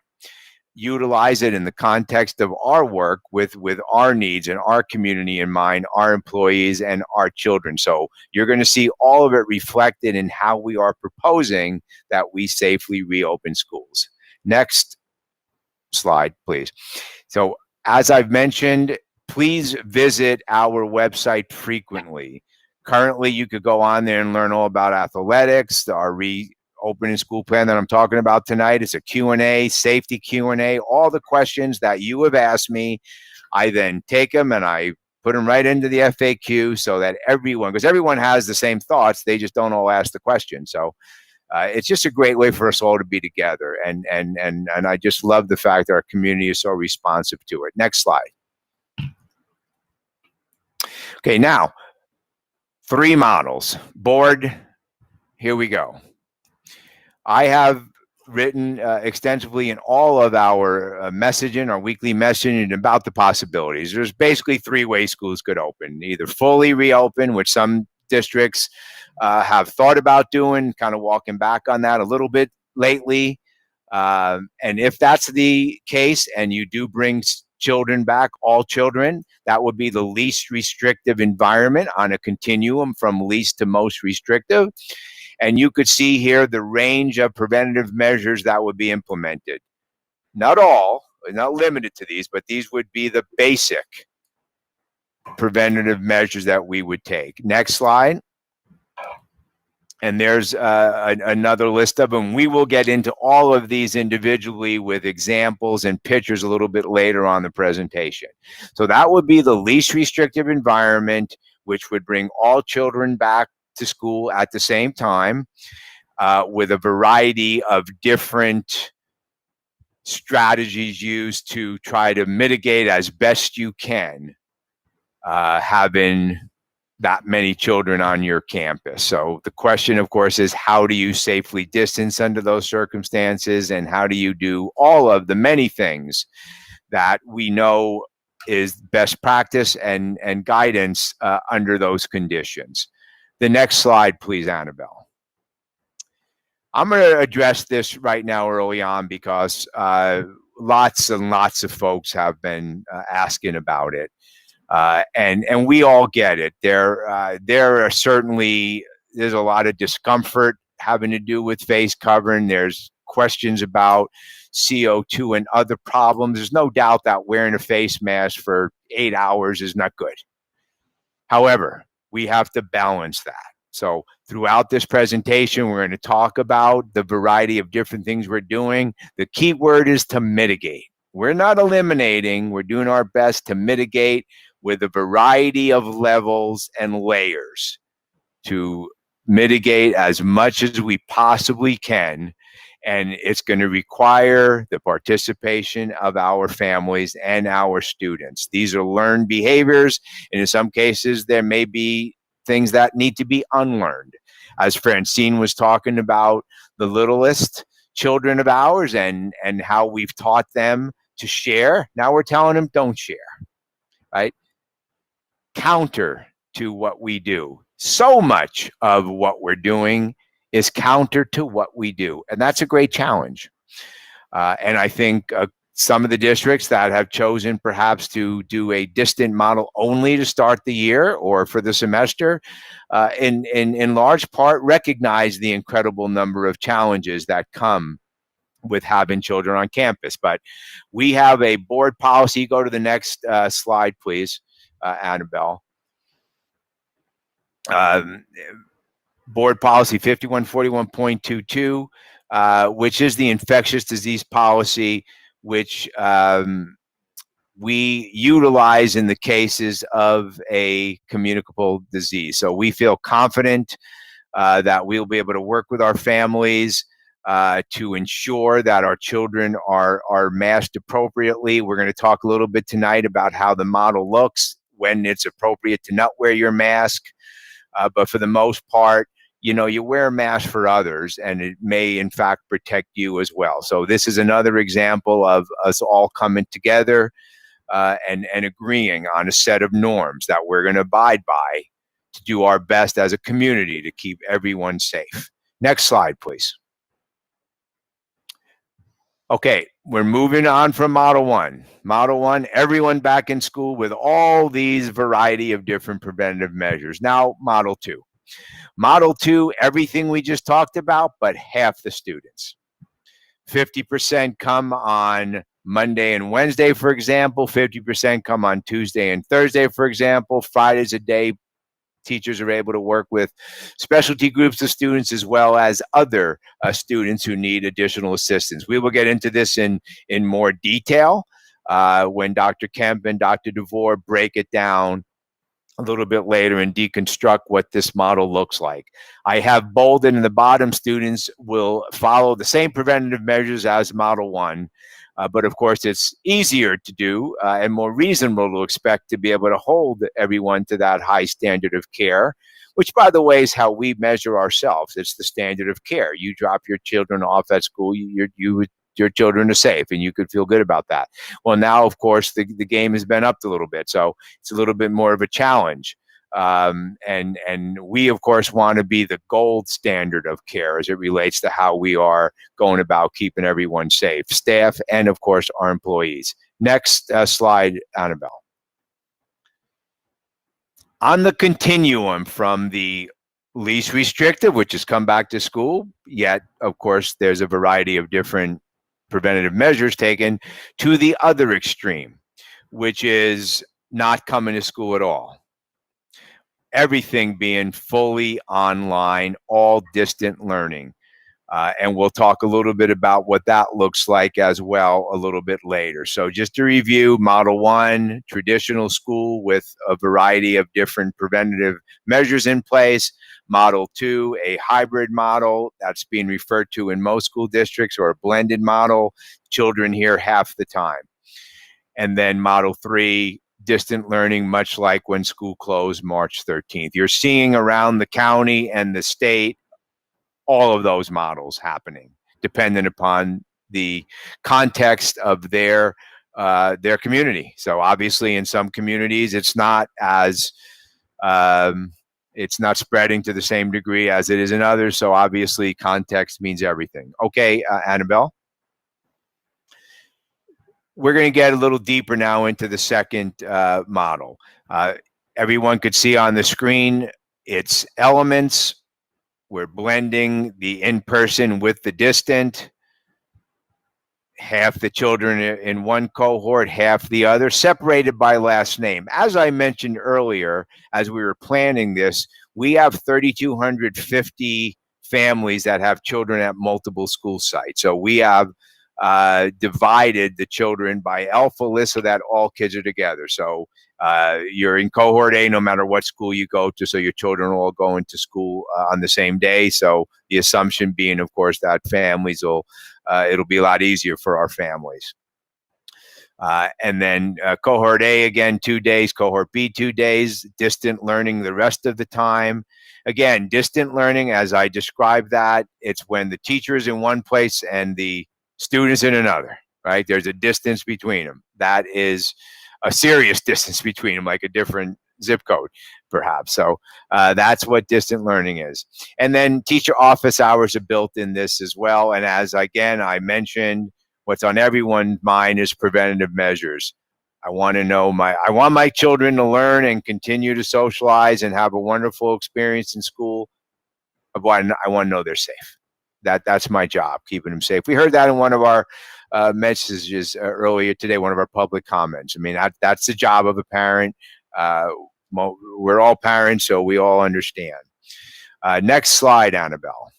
Utilize it in the context of our work with our needs and our community in mind, our employees and our children. So you're going to see all of it reflected in how we are proposing that we safely reopen schools. Next slide, please. So as I've mentioned, please visit our website frequently. Currently, you could go on there and learn all about athletics, our reopening school plan that I'm talking about tonight. It's a Q&A, safety Q&A, all the questions that you have asked me. I then take them and I put them right into the FAQ so that everyone, because everyone has the same thoughts, they just don't all ask the question. So it's just a great way for us all to be together. And I just love the fact that our community is so responsive to it. Next slide. Okay, now, 3 models. Board, here we go. I have written extensively in all of our messaging, our weekly messaging about the possibilities. There's basically 3 ways schools could open. Either fully reopen, which some districts have thought about doing, kind of walking back on that a little bit lately. And if that's the case and you do bring children back, all children, that would be the least restrictive environment on a continuum from least to most restrictive. And you could see here the range of preventative measures that would be implemented. Not all, not limited to these, but these would be the basic preventative measures that we would take. Next slide. And there's another list of them. We will get into all of these individually with examples and pictures a little bit later on the presentation. So that would be the least restrictive environment, which would bring all children back to school at the same time with a variety of different strategies used to try to mitigate as best you can having that many children on your campus. So the question, of course, is how do you safely distance under those circumstances, and how do you do all of the many things that we know is best practice and guidance under those conditions. The next slide, please, Annabelle. I'm going to address this right now early on because lots and lots of folks have been asking about it. And we all get it. There are certainly, there's a lot of discomfort having to do with face covering. There's questions about CO2 and other problems. There's no doubt that wearing a face mask for 8 hours is not good. However, we have to balance that. So throughout this presentation, we're going to talk about the variety of different things we're doing. The key word is to mitigate. We're not eliminating, we're doing our best to mitigate with a variety of levels and layers to mitigate as much as we possibly can. And it's going to require the participation of our families and our students. These are learned behaviors, and in some cases, there may be things that need to be unlearned. As Francine was talking about the littlest children of ours and how we've taught them to share, now we're telling them don't share, right? Counter to what we do. So much of what we're doing is counter to what we do. And that's a great challenge. And I think some of the districts that have chosen perhaps to do a distant model only to start the year or for the semester, in large part recognize the incredible number of challenges that come with having children on campus. But we have a board policy. Go to the next slide, please, Annabelle. Board policy 5141.22, which is the infectious disease policy, which we utilize in the cases of a communicable disease. So we feel confident that we'll be able to work with our families to ensure that our children are masked appropriately. We're going to talk a little bit tonight about how the model looks when it's appropriate to not wear your mask. But for the most part, you know, you wear a mask for others, and it may in fact protect you as well. So this is another example of us all coming together and agreeing on a set of norms that we're going to abide by to do our best as a community to keep everyone safe. Next slide, please. Okay, we're moving on from Model 1. Model 1, everyone back in school with all these variety of different preventative measures. Now, Model 2. Model 2, everything we just talked about, but half the students. 50% come on Monday and Wednesday, for example. 50% come on Tuesday and Thursday, for example. Friday's a day teachers are able to work with specialty groups of students as well as other students who need additional assistance. We will get into this in more detail when Dr. Kemp and Dr. DeVore break it down a little bit later and deconstruct what this model looks like. I have bolded in the bottom, students will follow the same preventative measures as Model 1. But of course, it's easier to do and more reasonable to expect to be able to hold everyone to that high standard of care, which, by the way, is how we measure ourselves. It's the standard of care. You drop your children off at school, your children are safe, and you could feel good about that. Well, now, of course, the game has been upped a little bit, so it's a little bit more of a challenge. And we, of course, want to be the gold standard of care as it relates to how we are going about keeping everyone safe, staff, and of course, our employees. Next slide, Annabelle. On the continuum from the least restrictive, which is come back to school, yet, of course, there's a variety of different preventative measures taken, to the other extreme, which is not coming to school at all. Everything being fully online, all distant learning. And we'll talk a little bit about what that looks like as well a little bit later. So just to review, Model 1, traditional school with a variety of different preventative measures in place. Model 2, a hybrid model that's being referred to in most school districts, or a blended model, children here half the time. And then Model 3, distant learning, much like when school closed March 13th. You're seeing around the county and the state all of those models happening, dependent upon the context of their community. So obviously, in some communities, it's not as it's not spreading to the same degree as it is in others. So obviously, context means everything. Okay, Annabelle. We're going to get a little deeper now into the second model. Everyone could see on the screen its elements. We're blending the in-person with the distant. Half the children in one cohort, half the other, separated by last name. As I mentioned earlier, as we were planning this, we have 3,250 families that have children at multiple school sites. So we have divided the children by alpha list so that all kids are together. So you're in cohort A no matter what school you go to, so your children are all going to school on the same day. So the assumption being, of course, that families will, it'll be a lot easier for our families. And then cohort A, again, 2 days, cohort B, 2 days, distant learning the rest of the time. Again, distant learning, as I described that, it's when the teacher is in one place and the students in another, right? There's a distance between them. That is a serious distance between them, like a different zip code, perhaps. So that's what distant learning is. And then teacher office hours are built in this as well. And as, again, I mentioned, What's on everyone's mind is preventative measures. I want my children to learn and continue to socialize and have a wonderful experience in school. I want to know they're safe. That's my job, keeping them safe. We heard that in one of our messages earlier today, one of our public comments. I mean, that's the job of a parent. We're all parents, so we all understand. Next slide, Annabelle.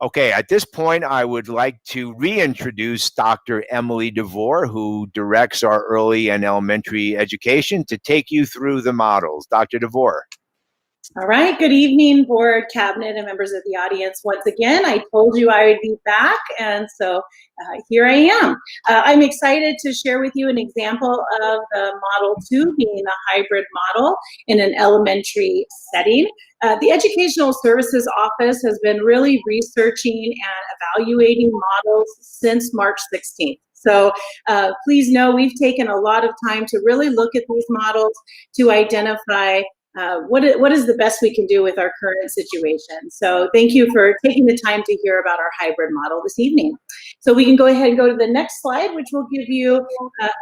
Okay, at this point, I would like to reintroduce Dr. Emily DeVore, who directs our early and elementary education, to take you through the models. Dr. DeVore. All right, good evening, board, cabinet, and members of the audience. Once again, I told you I would be back, and so here I am. I'm excited to share with you an example of the Model 2 being a hybrid model in an elementary setting. The Educational Services Office has been really researching and evaluating models since March 16th. So please know we've taken a lot of time to really look at these models to identify what is the best we can do with our current situation. So thank you for taking the time to hear about our hybrid model this evening. So we can go ahead and go to the next slide, which will give you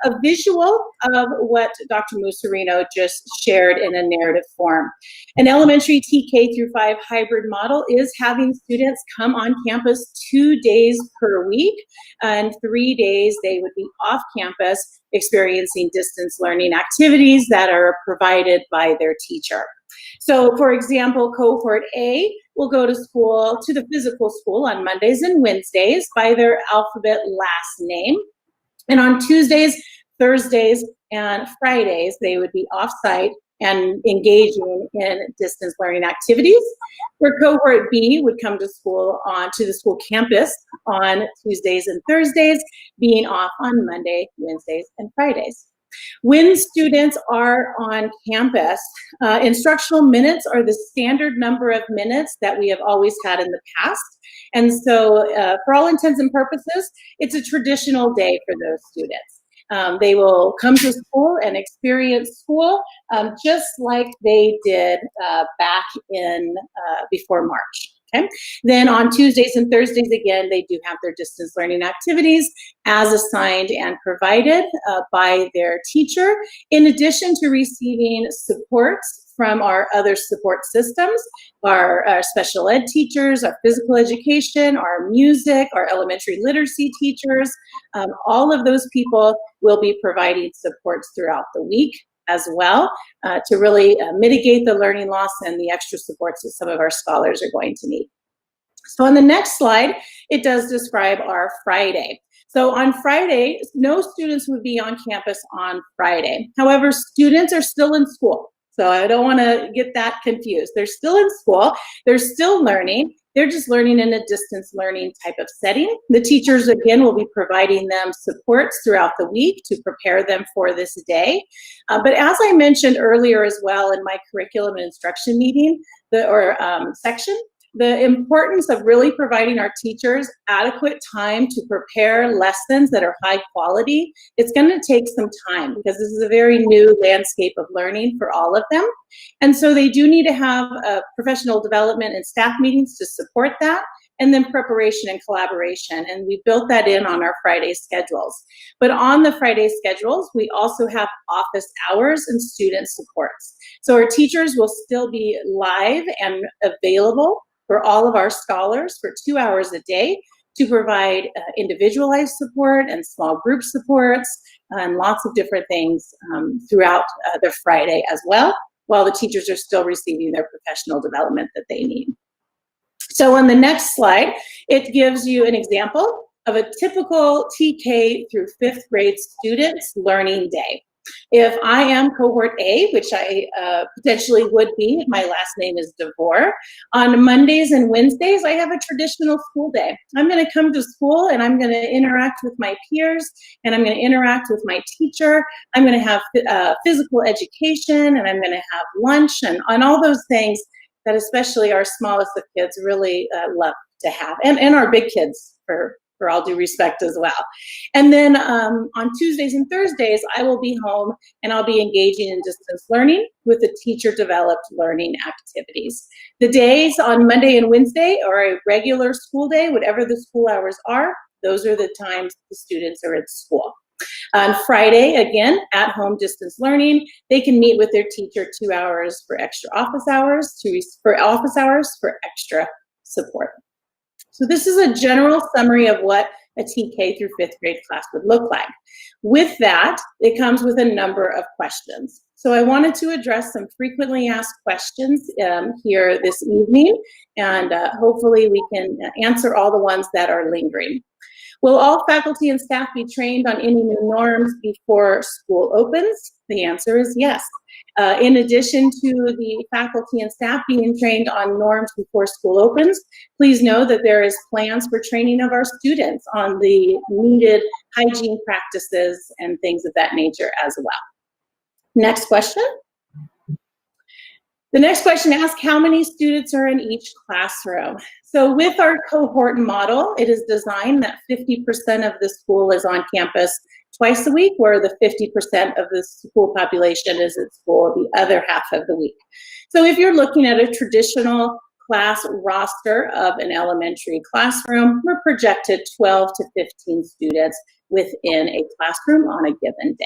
a visual of what Dr. Musarino just shared in a narrative form. An elementary TK through 5 hybrid model is having students come on campus 2 days per week, and 3 days they would be off campus experiencing distance learning activities that are provided by their teacher. So for example, cohort A will go to school, to the physical school on Mondays and Wednesdays by their alphabet last name. And on Tuesdays, Thursdays, and Fridays, they would be off-site and engaging in distance learning activities. Where cohort B would come to school to the school campus on Tuesdays and Thursdays, being off on Monday, Wednesdays, and Fridays. When students are on campus, instructional minutes are the standard number of minutes that we have always had in the past. And so for all intents and purposes, it's a traditional day for those students. They will come to school and experience school just like they did back in before March. Okay. Then on Tuesdays and Thursdays, again, they do have their distance learning activities as assigned and provided by their teacher, in addition to receiving supports from our other support systems, our special ed teachers, our physical education, our music, our elementary literacy teachers. All of those people will be providing supports throughout the week as well to really mitigate the learning loss and the extra supports that some of our scholars are going to need. So on the next slide, it does describe our Friday. So on Friday, no students would be on campus on Friday. However, students are still in school. So I don't want to get that confused. They're still in school. They're still learning. They're just learning in a distance learning type of setting. The teachers, again, will be providing them supports throughout the week to prepare them for this day. But as I mentioned earlier as well in my curriculum and instruction meeting, section, the importance of really providing our teachers adequate time to prepare lessons that are high quality, it's going to take some time because this is a very new landscape of learning for all of them. And so they do need to have professional development and staff meetings to support that, and then preparation and collaboration. And we built that in on our Friday schedules. But on the Friday schedules, we also have office hours and student supports. So our teachers will still be live and available for all of our scholars for 2 hours a day to provide individualized support and small group supports and lots of different things throughout the Friday as well, while the teachers are still receiving their professional development that they need. So on the next slide, it gives you an example of a typical TK through 5th grade student's learning day. If I am cohort A, which I potentially would be if my last name is DeVore, on Mondays and Wednesdays, I have a traditional school day. I'm going to come to school and I'm going to interact with my peers and I'm going to interact with my teacher. I'm going to have physical education and I'm going to have lunch and all those things that especially our smallest of kids really love to have, and our big kids for all due respect as well. And then on Tuesdays and Thursdays, I will be home and I'll be engaging in distance learning with the teacher-developed learning activities. The days on Monday and Wednesday are a regular school day, whatever the school hours are. Those are the times the students are at school. On Friday, again, at-home distance learning, they can meet with their teacher 2 hours for extra office hours, for extra support. So this is a general summary of what a TK through 5th grade class would look like. With that, it comes with a number of questions. So I wanted to address some frequently asked questions here this evening, and hopefully we can answer all the ones that are lingering. Will all faculty and staff be trained on any new norms before school opens? The answer is yes. In addition to the faculty and staff being trained on norms before school opens, please know that there is plans for training of our students on the needed hygiene practices and things of that nature as well. Next question. The next question asks, how many students are in each classroom? So with our cohort model, it is designed that 50% of the school is on campus twice a week, where the 50% of the school population is at school the other half of the week. So if you're looking at a traditional class roster of an elementary classroom, we're projected 12 to 15 students within a classroom on a given day.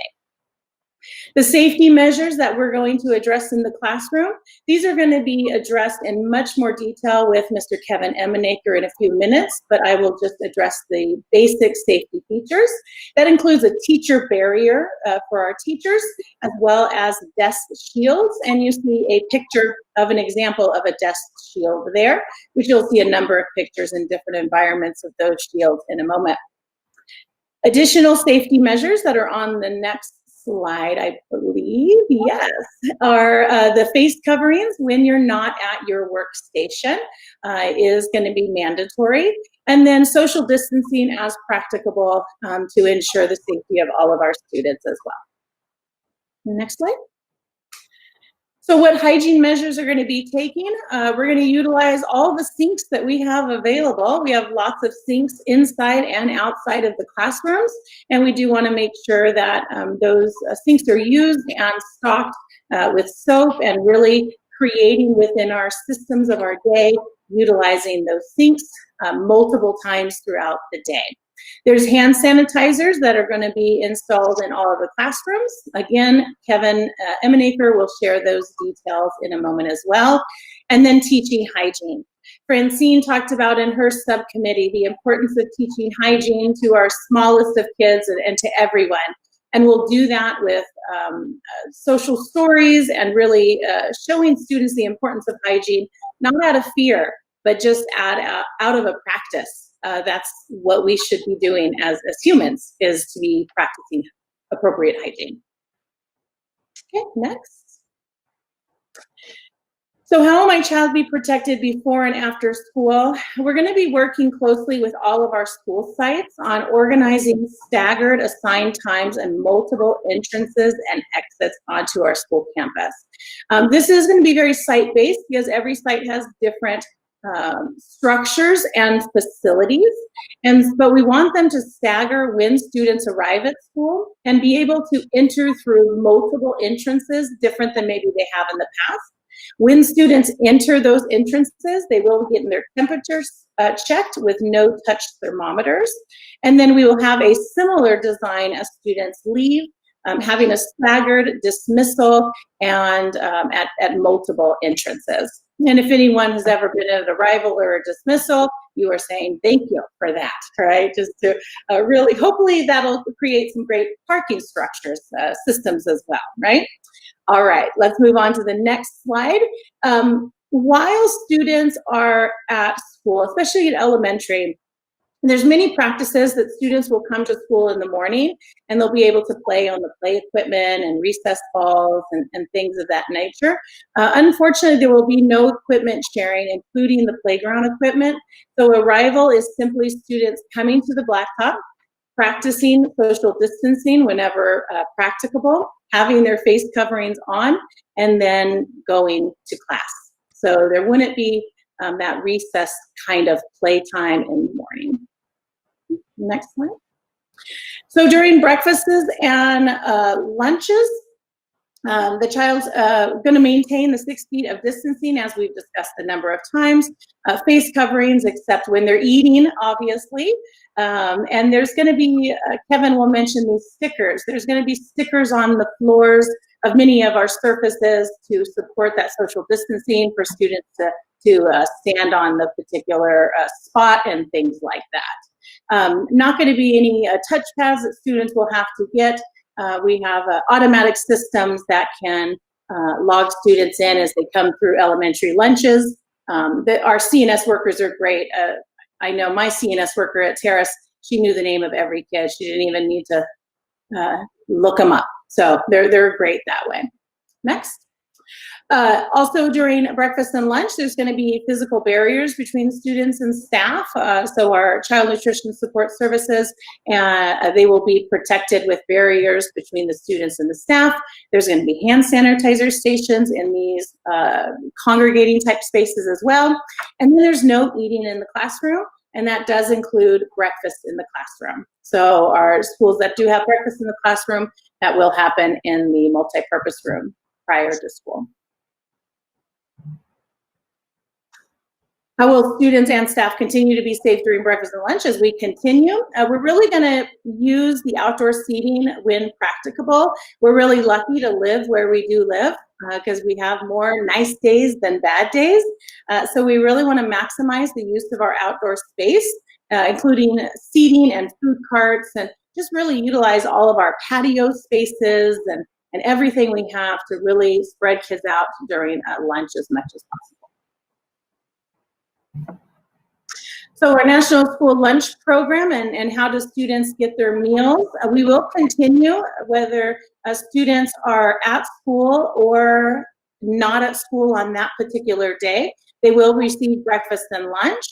The safety measures that we're going to address in the classroom, these are going to be addressed in much more detail with Mr. Kevin Emenaker in a few minutes, but I will just address the basic safety features. That includes a teacher barrier for our teachers, as well as desk shields, and you see a picture of an example of a desk shield there, which you'll see a number of pictures in different environments of those shields in a moment. Additional safety measures that are on the next slide, I believe, yes, are the face coverings when you're not at your workstation is going to be mandatory. And then social distancing as practicable to ensure the safety of all of our students as well. Next slide. So what hygiene measures are going to be taking? We're going to utilize all the sinks that we have available. We have lots of sinks inside and outside of the classrooms, and we do want to make sure that those sinks are used and stocked with soap, and really creating within our systems of our day, utilizing those sinks multiple times throughout the day. There's hand sanitizers that are going to be installed in all of the classrooms. Again, Kevin Emenaker will share those details in a moment as well. And then teaching hygiene. Francine talked about in her subcommittee the importance of teaching hygiene to our smallest of kids and to everyone. And we'll do that with social stories and really showing students the importance of hygiene, not out of fear, but just out of a practice. That's what we should be doing as humans, is to be practicing appropriate hygiene. Okay, next. So how will my child be protected before and after school? We're going to be working closely with all of our school sites on organizing staggered assigned times and multiple entrances and exits onto our school campus. This is going to be very site-based because every site has different structures and facilities, but we want them to stagger when students arrive at school and be able to enter through multiple entrances different than maybe they have in the past. When students enter those entrances, they will be getting their temperatures checked with no touch thermometers, and then we will have a similar design as students leave, having a staggered dismissal and at multiple entrances. And if anyone has ever been at an arrival or a dismissal, you are saying thank you for that, right? Just to really, hopefully that'll create some great parking structures, systems as well, right? All right, let's move on to the next slide. While students are at school, especially in elementary, there's many practices that students will come to school in the morning and they'll be able to play on the play equipment and recess balls and things of that nature. Unfortunately, there will be no equipment sharing, including the playground equipment. So arrival is simply students coming to the blacktop, practicing social distancing whenever practicable, having their face coverings on, and then going to class. So there wouldn't be that recess kind of playtime in the morning. Next slide. So during breakfasts and lunches, The child's going to maintain the 6 feet of distancing, as we've discussed a number of times. Face coverings, except when they're eating, obviously. And there's going to be, Kevin will mention these stickers. There's going to be stickers on the floors of many of our surfaces to support that social distancing for students to stand on the particular spot and things like that. Not going to be any touch pads that students will have to get. We have automatic systems that can log students in as they come through elementary lunches. Our CNS workers are great. I know my CNS worker at Terrace, she knew the name of every kid. She didn't even need to look them up. So they're great that way. Next. Also during breakfast and lunch, there's going to be physical barriers between students and staff. So our child nutrition support services, they will be protected with barriers between the students and the staff. There's going to be hand sanitizer stations in these congregating type spaces as well. And then there's no eating in the classroom, and that does include breakfast in the classroom. So our schools that do have breakfast in the classroom, that will happen in the multi-purpose room prior to school. How will students and staff continue to be safe during breakfast and lunch as we continue? We're really going to use the outdoor seating when practicable. We're really lucky to live where we do live because we have more nice days than bad days. So we really want to maximize the use of our outdoor space, including seating and food carts, and just really utilize all of our patio spaces and everything we have to really spread kids out during lunch as much as possible. So our National School Lunch Program and how do students get their meals, we will continue whether students are at school or not at school on that particular day. They will receive breakfast and lunch.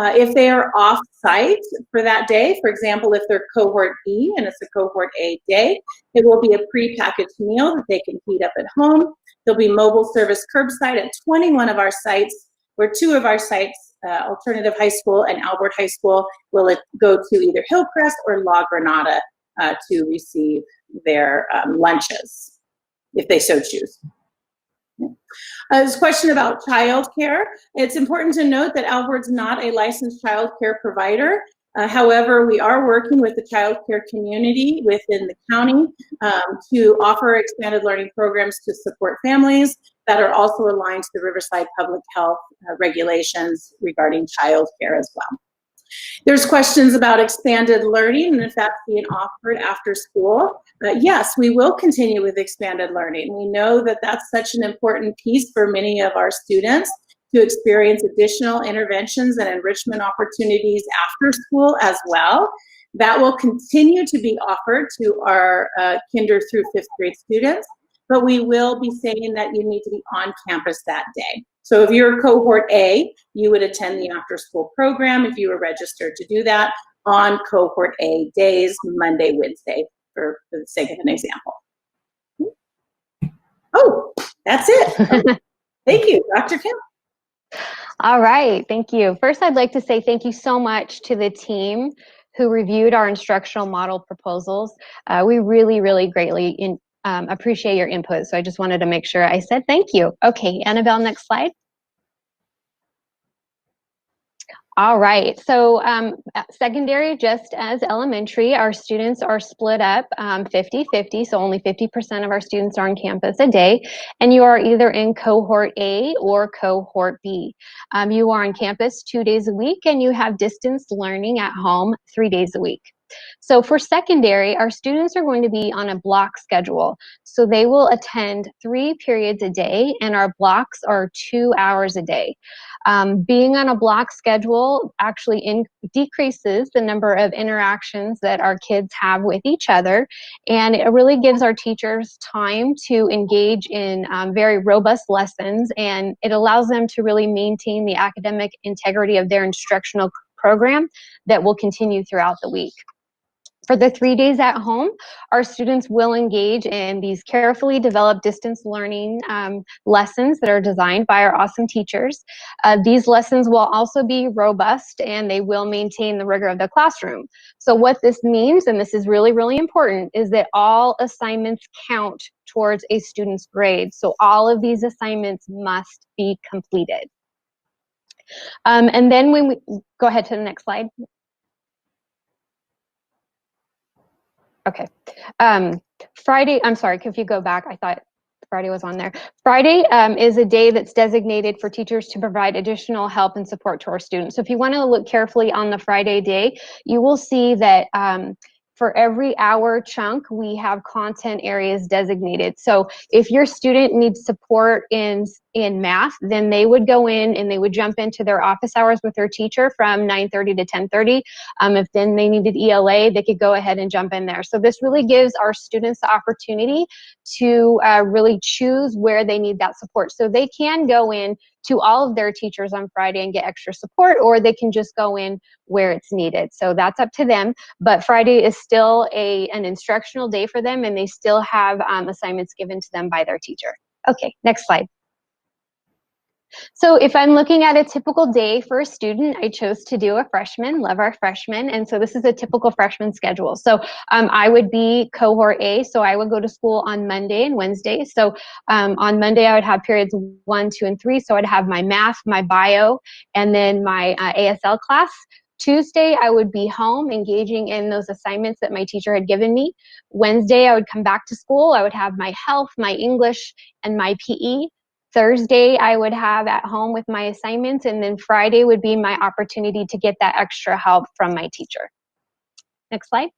If they are off-site for that day, for example, if they're cohort B and it's a cohort A day, it will be a pre-packaged meal that they can heat up at home. There'll be mobile service curbside at 21 of our sites, where 2 of our sites, Alternative High School and Alvord High School, will go to either Hillcrest or La Granada to receive their lunches, if they so choose. There's a question about childcare. It's important to note that Alvord's not a licensed childcare provider. However, we are working with the childcare community within the county to offer expanded learning programs to support families that are also aligned to the Riverside Public Health regulations regarding childcare as well. There's questions about expanded learning and if that's being offered after school. Yes, we will continue with expanded learning. We know that that's such an important piece for many of our students to experience additional interventions and enrichment opportunities after school as well. That will continue to be offered to our kinder through 5th grade students, but we will be saying that you need to be on campus that day. So if you're cohort A, you would attend the after school program if you were registered to do that on cohort A days, Monday, Wednesday, for the sake of an example. Oh, that's it. Thank you, Dr. Kim. All right, thank you. First, I'd like to say thank you so much to the team who reviewed our instructional model proposals. We really, really greatly appreciate your input. So I just wanted to make sure I said thank you. Okay, Annabelle, next slide. All right, so secondary, just as elementary, our students are split up 50-50, so only 50% of our students are on campus a day, and you are either in cohort A or cohort B. You are on campus 2 days a week, and you have distance learning at home 3 days a week. So for secondary, our students are going to be on a block schedule. So they will attend 3 periods a day, and our blocks are 2 hours a day. Being on a block schedule actually decreases the number of interactions that our kids have with each other, and it really gives our teachers time to engage in very robust lessons, and it allows them to really maintain the academic integrity of their instructional program that will continue throughout the week. For the 3 days at home, our students will engage in these carefully developed distance learning lessons that are designed by our awesome teachers. These lessons will also be robust and they will maintain the rigor of the classroom. So what this means, and this is really, really important, is that all assignments count towards a student's grade. So all of these assignments must be completed. And then when we go ahead to the next slide. Okay. Friday, I'm sorry, if you go back, I thought Friday was on there. Friday is a day that's designated for teachers to provide additional help and support to our students. So if you want to look carefully on the Friday day, you will see that for every hour chunk, we have content areas designated. So if your student needs support in math, then they would go in and they would jump into their office hours with their teacher from 9:30 to 10:30. If then they needed ELA, they could go ahead and jump in there. So this really gives our students the opportunity to really choose where they need that support. So they can go in to all of their teachers on Friday and get extra support, or they can just go in where it's needed. So that's up to them. But Friday is still an instructional day for them, and they still have assignments given to them by their teacher. Okay, next slide. So if I'm looking at a typical day for a student, I chose to do a freshman, love our freshmen. And so this is a typical freshman schedule. So I would be cohort A, so I would go to school on Monday and Wednesday. So on Monday, I would have periods 1, 2, and 3. So I'd have my math, my bio, and then my ASL class. Tuesday, I would be home engaging in those assignments that my teacher had given me. Wednesday, I would come back to school. I would have my health, my English, and my PE. Thursday, I would have at home with my assignments, and then Friday would be my opportunity to get that extra help from my teacher. Next slide.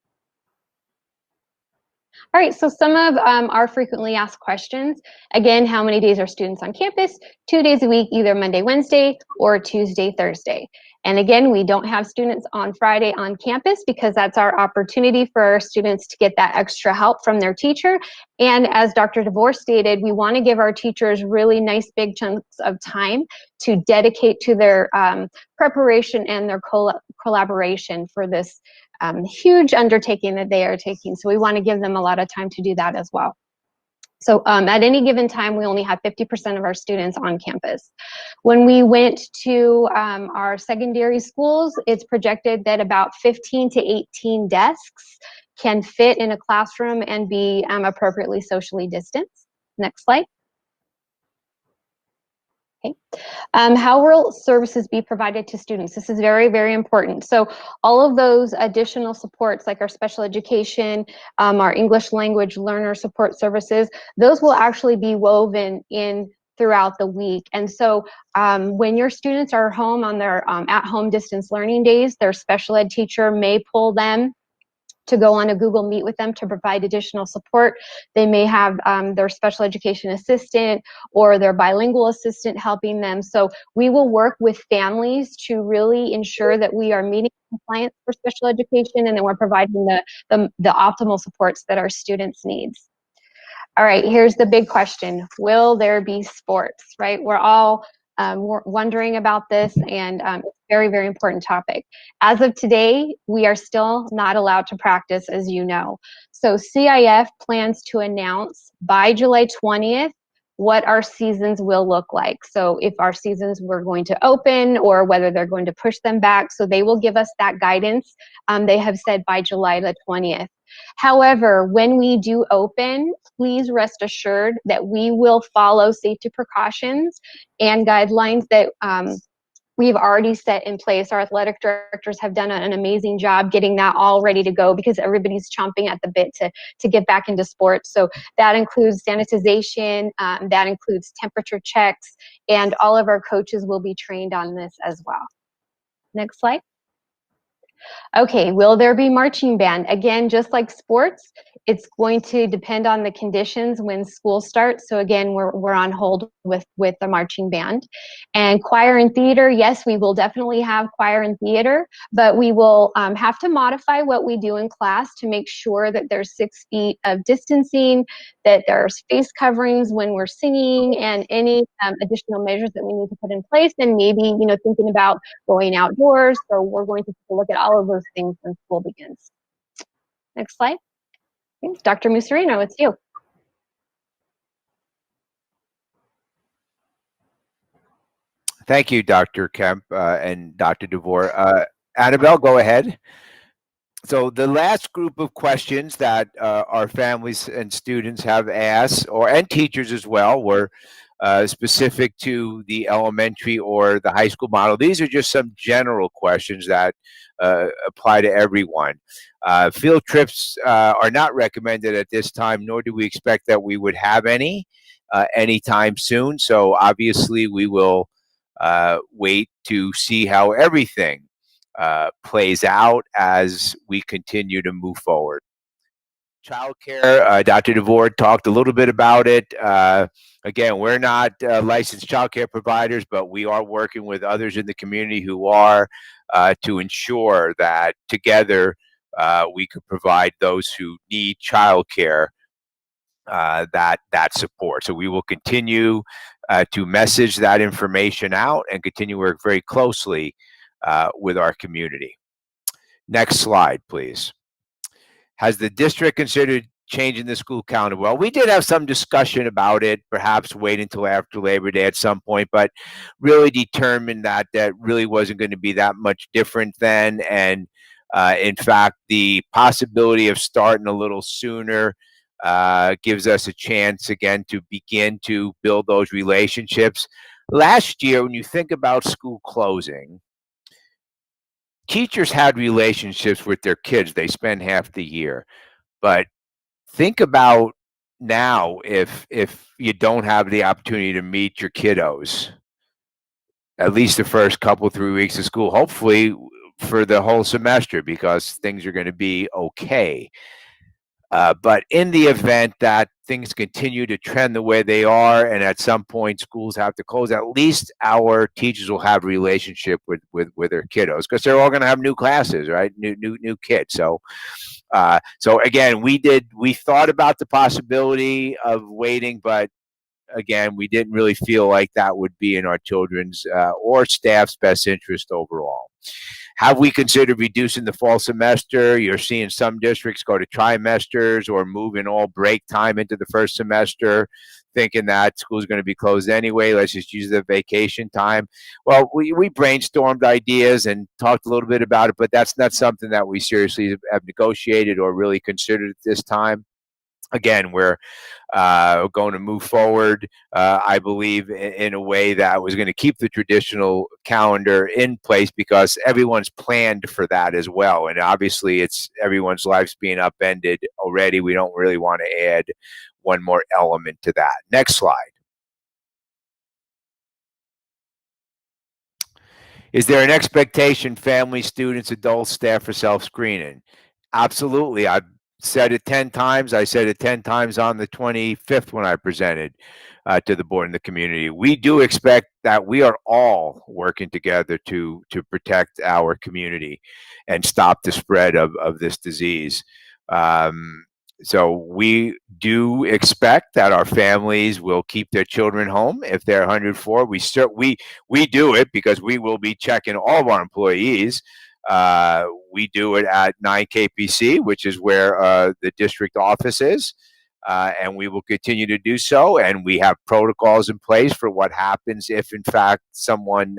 All right, so some of our frequently asked questions. Again, how many days are students on campus? 2 days a week, either Monday, Wednesday, or Tuesday, Thursday. And again, we don't have students on Friday on campus because that's our opportunity for our students to get that extra help from their teacher. And as Dr. DeVore stated, we want to give our teachers really nice big chunks of time to dedicate to their preparation and their collaboration for this huge undertaking that they are taking. So we want to give them a lot of time to do that as well. So at any given time, we only have 50% of our students on campus. When we went to our secondary schools, it's projected that about 15 to 18 desks can fit in a classroom and be appropriately socially distanced. Next slide. Okay. How will services be provided to students? This is very, very important. So all of those additional supports like our special education, our English language learner support services, those will actually be woven in throughout the week. And so when your students are home on their at-home distance learning days, their special ed teacher may pull them to go on a Google Meet with them to provide additional support. They may have their special education assistant or their bilingual assistant helping them. So we will work with families to really ensure that we are meeting compliance for special education and that we're providing the optimal supports that our students need. All right, here's the big question. Will there be sports, right? We're all wondering about this, and it's a very, very important topic. As of today, we are still not allowed to practice, as you know. So CIF plans to announce by July 20th what our seasons will look like. So if our seasons were going to open or whether they're going to push them back. So they will give us that guidance. They have said by July the 20th. However, when we do open, please rest assured that we will follow safety precautions and guidelines that we've already set in place. Our athletic directors have done an amazing job getting that all ready to go because everybody's chomping at the bit to get back into sports. So that includes sanitization, that includes temperature checks, and all of our coaches will be trained on this as well. Next slide. Okay, will there be marching band? Again, just like sports, it's going to depend on the conditions when school starts. So again, we're on hold with the marching band. And choir and theater, yes, we will definitely have choir and theater, but we will have to modify what we do in class to make sure that there's 6 feet of distancing, that there's face coverings when we're singing, and any additional measures that we need to put in place, and maybe, thinking about going outdoors. So we're going to take a look at all of those things when school begins. Next slide. Okay, Dr. Musarino, it's you. Thank you, Dr. Kemp and Dr. DeVore. Annabelle, go ahead. So the last group of questions that our families and students have asked, and teachers as well, were specific to the elementary or the high school model. These are just some general questions that apply to everyone. Field trips are not recommended at this time, nor do we expect that we would have any anytime soon. So obviously we will wait to see how everything plays out as we continue to move forward. Childcare, Dr. DeVore talked a little bit about it. Again, we're not licensed childcare providers, but we are working with others in the community who are to ensure that together we could provide those who need childcare that support. So we will continue to message that information out and continue to work very closely with our community. Next slide, please. Has the district considered changing the school calendar? Well, we did have some discussion about it, perhaps wait until after Labor Day at some point, but really determined that that really wasn't going to be that much different then. And in fact, the possibility of starting a little sooner gives us a chance again to begin to build those relationships. Last year, when you think about school closing, teachers had relationships with their kids. They spend half the year. But think about now if you don't have the opportunity to meet your kiddos, at least the first couple, 3 weeks of school, hopefully for the whole semester, because things are going to be okay. But in the event that things continue to trend the way they are, and at some point schools have to close, at least our teachers will have a relationship with their kiddos, because they're all going to have new classes, right? New kids. So again, we thought about the possibility of waiting, but again, we didn't really feel like that would be in our children's or staff's best interest overall. Have we considered reducing the fall semester? You're seeing some districts go to trimesters or move in all break time into the first semester, thinking that school's going to be closed anyway. Let's just use the vacation time. Well, we brainstormed ideas and talked a little bit about it, but that's not something that we seriously have negotiated or really considered at this time. Again, we're going to move forward, I believe, in a way that was going to keep the traditional calendar in place, because everyone's planned for that as well. And obviously, it's everyone's lives being upended already. We don't really want to add one more element to that. Next slide. Is there an expectation, families, students, adults, staff for self-screening? Absolutely. I've said it 10 times. I said it 10 times on the 25th when I presented to the board and the community. We do expect that we are all working together to protect our community and stop the spread of this disease. So we do expect that our families will keep their children home if they're 104. We do it because we will be checking all of our employees. We do it at 9 KPC, which is where the district office is, and we will continue to do so. And we have protocols in place for what happens if, in fact, someone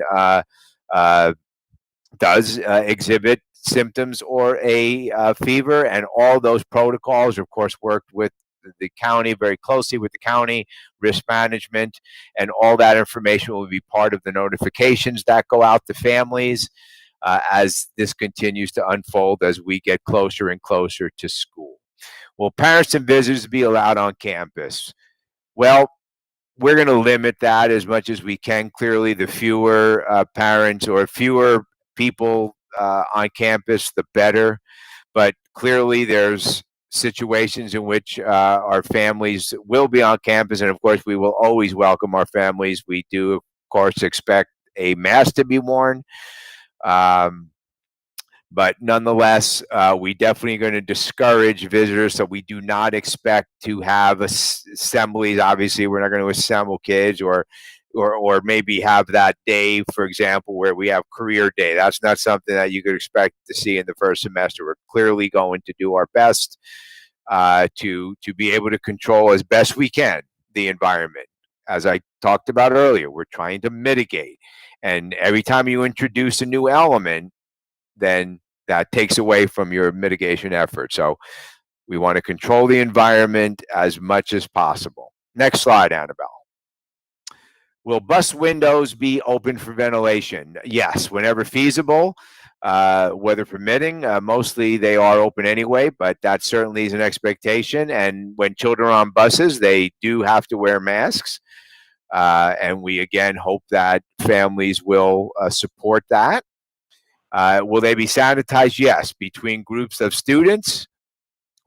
does exhibit symptoms or a fever. And all those protocols, of course, worked with the county, very closely with the county, risk management, and all that information will be part of the notifications that go out to families as this continues to unfold as we get closer and closer to school. Will parents and visitors be allowed on campus? Well, we're going to limit that as much as we can. Clearly, the fewer parents or fewer people on campus, the better. But clearly, there's situations in which our families will be on campus. And of course, we will always welcome our families. We do, of course, expect a mask to be worn. But nonetheless, we definitely are going to discourage visitors. So we do not expect to have assemblies. Obviously, we're not going to assemble kids or or maybe have that day, for example, where we have career day. That's not something that you could expect to see in the first semester. We're clearly going to do our best to be able to control as best we can the environment. As I talked about earlier, we're trying to mitigate. And every time you introduce a new element, then that takes away from your mitigation effort. So we want to control the environment as much as possible. Next slide, Annabelle. Will bus windows be open for ventilation? Yes, whenever feasible, weather permitting. Mostly they are open anyway, but that certainly is an expectation. And when children are on buses, they do have to wear masks. And we, again, hope that families will support that. Will they be sanitized? Yes. Between groups of students,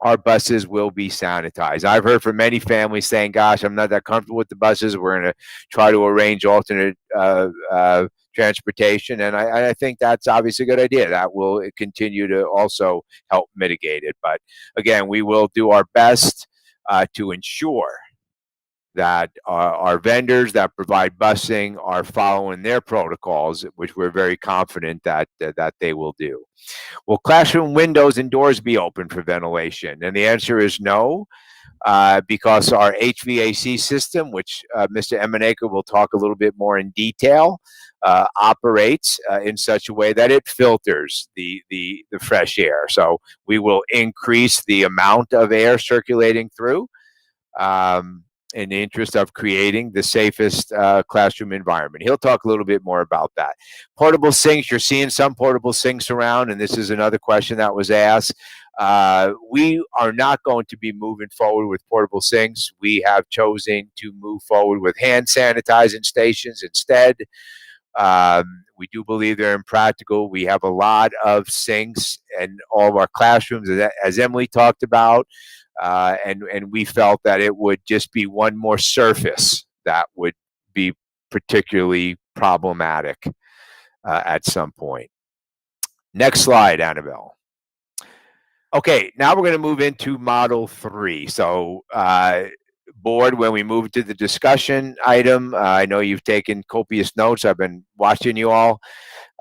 our buses will be sanitized. I've heard from many families saying, gosh, I'm not that comfortable with the buses. We're going to try to arrange alternate transportation. And I think that's obviously a good idea. That will continue to also help mitigate it. But again, we will do our best to ensure that our vendors that provide busing are following their protocols, which we're very confident that they will do. Will classroom windows and doors be open for ventilation? And the answer is no, because our HVAC system, which Mr. Emaneka will talk a little bit more in detail, operates in such a way that it filters the fresh air. So we will increase the amount of air circulating through in the interest of creating the safest classroom environment. He'll talk a little bit more about that. Portable sinks, you're seeing some portable sinks around, and this is another question that was asked. We are not going to be moving forward with portable sinks. We have chosen to move forward with hand sanitizing stations instead. We do believe they're impractical. We have a lot of sinks in all of our classrooms, as Emily talked about. And we felt that it would just be one more surface that would be particularly problematic at some point. Next slide, Annabelle. Okay, now we're going to move into Model 3. So, board, when we move to the discussion item, I know you've taken copious notes. I've been watching you all.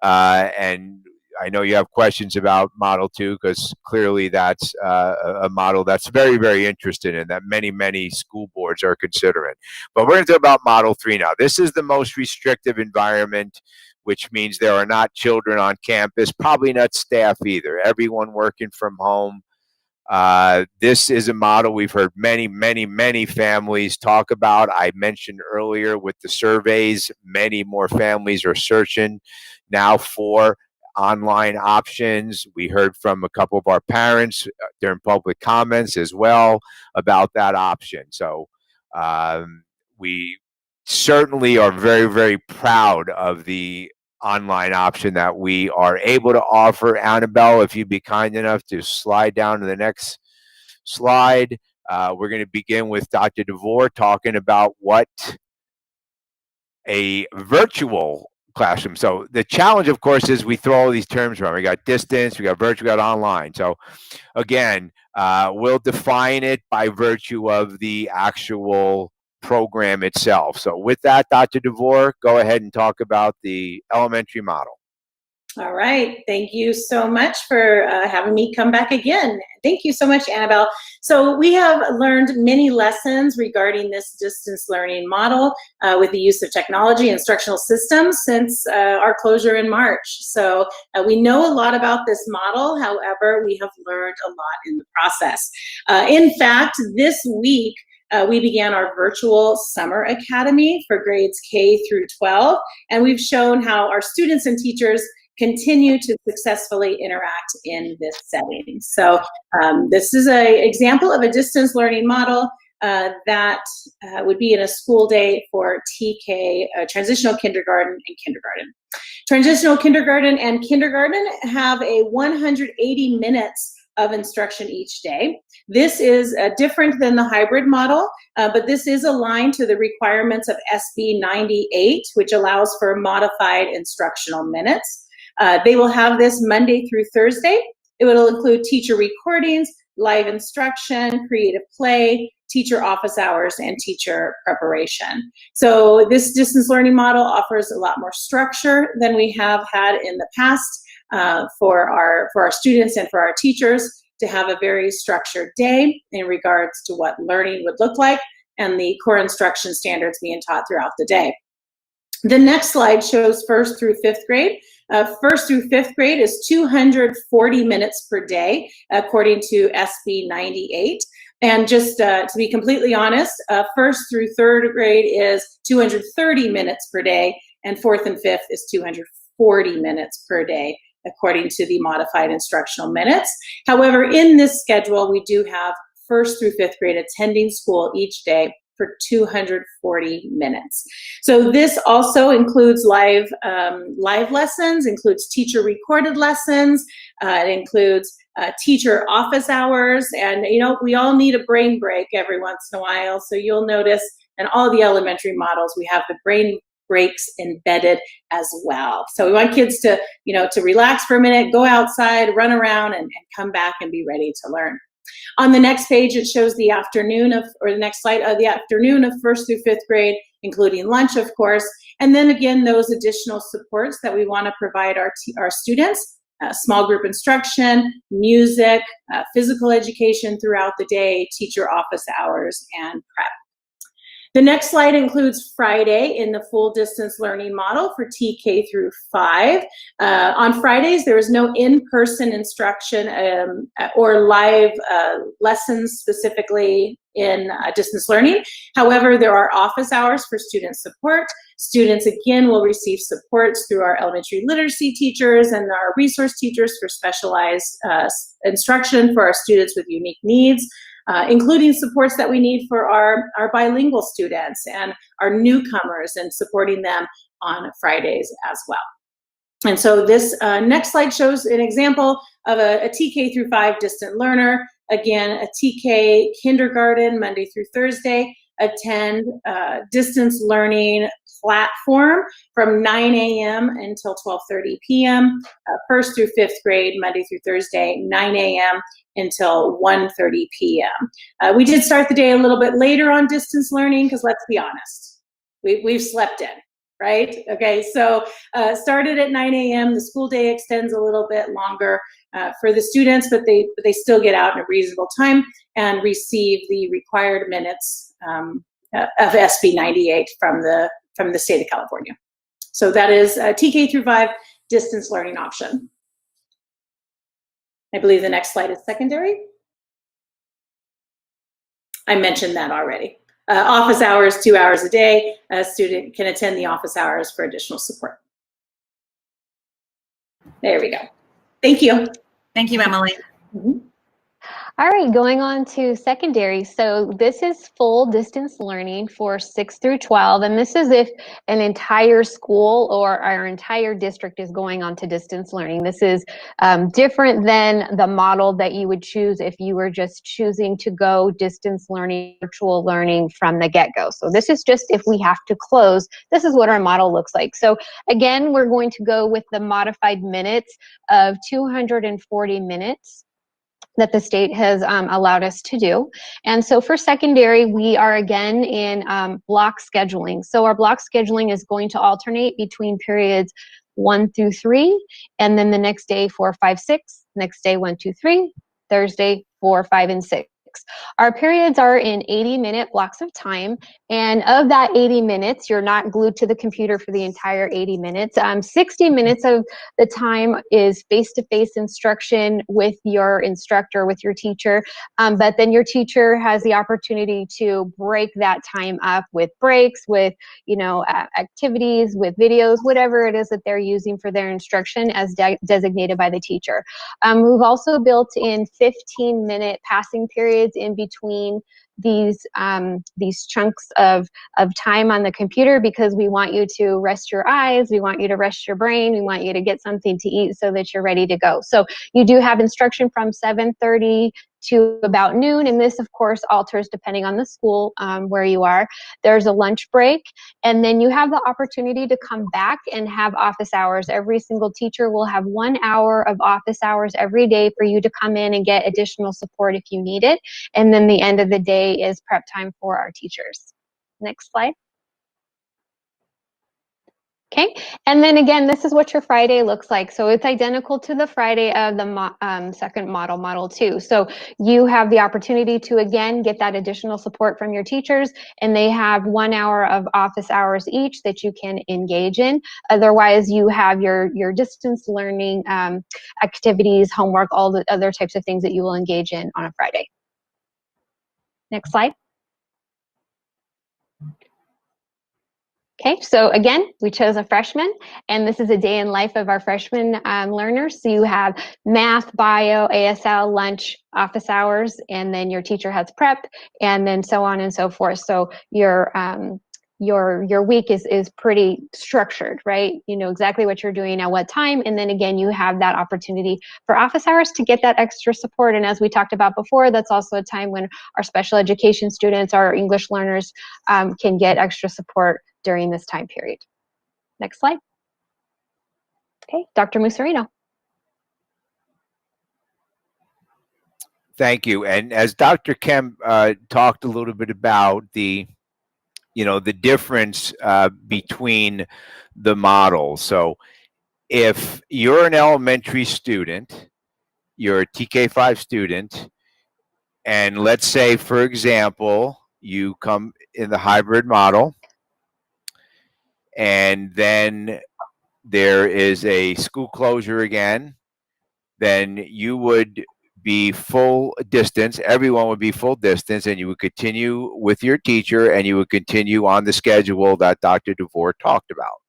And I know you have questions about Model 2 because clearly that's a model that's very, very interested in that many school boards are considering. But we're going to talk about Model 3 now. This is the most restrictive environment, which means there are not children on campus, probably not staff either. Everyone working from home. This is a model we've heard many families talk about. I mentioned earlier with the surveys, many more families are searching now for online options. We heard from a couple of our parents during public comments as well about that option. So we certainly are very proud of the online option that we are able to offer. Annabelle, if you'd be kind enough to slide down to the next slide. We're going to begin with Dr. DeVore talking about what a virtual classroom. So the challenge, of course, is we throw all these terms around. We got distance, we got virtual, we got online. So again, we'll define it by virtue of the actual program itself. So with that, Dr. DeVore, go ahead and talk about the elementary model. All right. Thank you so much for having me come back again. Thank you so much, Annabelle. So we have learned many lessons regarding this distance learning model with the use of technology and instructional systems since our closure in March. So we know a lot about this model. However, we have learned a lot in the process. In fact, this week, we began our virtual summer academy for grades K through 12, and we've shown how our students and teachers continue to successfully interact in this setting. So this is an example of a distance learning model that would be in a school day for TK, transitional kindergarten and kindergarten. Transitional kindergarten and kindergarten have a 180 minutes of instruction each day. This is different than the hybrid model, but this is aligned to the requirements of SB 98, which allows for modified instructional minutes. They will have this Monday through Thursday. It will include teacher recordings, live instruction, creative play, teacher office hours, and teacher preparation. So this distance learning model offers a lot more structure than we have had in the past for our students and for our teachers to have a very structured day in regards to what learning would look like and the core instruction standards being taught throughout the day. The next slide shows 1st through 5th grade. 1st through 5th grade is 240 minutes per day, according to SB 98. And just to be completely honest, 1st through 3rd grade is 230 minutes per day, and 4th and 5th is 240 minutes per day, according to the modified instructional minutes. However, in this schedule, we do have 1st through 5th grade attending school each day for 240 minutes. So this also includes live lessons, includes teacher recorded lessons, it includes teacher office hours, and we all need a brain break every once in a while. So you'll notice in all the elementary models, we have the brain breaks embedded as well. So we want kids to, to relax for a minute, go outside, run around, and come back and be ready to learn. On the next page, it shows the afternoon the next slide, the afternoon of 1st through 5th grade, including lunch, of course. And then again, those additional supports that we want to provide our students, small group instruction, music, physical education throughout the day, teacher office hours, and prep. The next slide includes Friday in the full distance learning model for TK through 5. On Fridays, there is no in-person instruction or live lessons specifically in distance learning. However, there are office hours for student support. Students, again, will receive supports through our elementary literacy teachers and our resource teachers for specialized instruction for our students with unique needs. Including supports that we need for our bilingual students and our newcomers and supporting them on Fridays as well. And so this next slide shows an example of a TK through 5 distant learner. Again, a TK kindergarten, Monday through Thursday, attend distance learning platform from 9 a.m. until 12:30 p.m. 1st through 5th grade, Monday through Thursday, 9 a.m. until 1:30 p.m. We did start the day a little bit later on distance learning because let's be honest, we've slept in, right? Okay, so started at 9 a.m. The school day extends a little bit longer for the students, but they still get out in a reasonable time and receive the required minutes of SB 98 from the state of California. So that is a TK through 5 distance learning option. I believe the next slide is secondary. I mentioned that already. Office hours, 2 hours a day. A student can attend the office hours for additional support. There we go. Thank you. Thank you, Emily. Mm-hmm. All right, going on to secondary. So this is full distance learning for 6 through 12. And this is if an entire school or our entire district is going on to distance learning. This is different than the model that you would choose if you were just choosing to go distance learning, virtual learning from the get-go. So this is just if we have to close, this is what our model looks like. So again, we're going to go with the modified minutes of 240 minutes. That the state has allowed us to do. And so for secondary, we are again in block scheduling. So our block scheduling is going to alternate between periods 1 through 3, and then the next day 4, 5, 6, next day 1, 2, 3, Thursday 4, 5, and 6. Our periods are in 80-minute blocks of time, and of that 80 minutes, you're not glued to the computer for the entire 80 minutes. 60 minutes of the time is face-to-face instruction with your instructor, with your teacher, but then your teacher has the opportunity to break that time up with breaks, with activities, with videos, whatever it is that they're using for their instruction as designated by the teacher. We've also built in 15-minute passing periods in between these chunks of time on the computer, because we want you to rest your eyes, we want you to rest your brain, we want you to get something to eat so that you're ready to go. So you do have instruction from 7:30 to about noon. And this, of course, alters depending on the school where you are. There's a lunch break, and then you have the opportunity to come back and have office hours. Every single teacher will have 1 hour of office hours every day for you to come in and get additional support if you need it. And then the end of the day is prep time for our teachers. Next slide. Okay, and then again, this is what your Friday looks like. So it's identical to the Friday of the second model, Model 2. So you have the opportunity to, again, get that additional support from your teachers, and they have 1 hour of office hours each that you can engage in. Otherwise, you have your distance learning activities, homework, all the other types of things that you will engage in on a Friday. Next slide. Okay, so again, we chose a freshman, and this is a day in life of our freshman learners. So you have math, bio, ASL, lunch, office hours, and then your teacher has prep, and then so on and so forth. So your week is pretty structured, right? You know exactly what you're doing at what time, and then again, you have that opportunity for office hours to get that extra support. And as we talked about before, that's also a time when our special education students, our English learners can get extra support during this time period. Next slide. Okay, Dr. Musarino. Thank you. And as Dr. Kemp talked a little bit about the difference between the models. So if you're an elementary student, you're a TK5 student, and let's say, for example, you come in the hybrid model, and then there is a school closure again, then you would be full distance. Everyone would be full distance, and you would continue with your teacher, and you would continue on the schedule that Dr. DeVore talked about.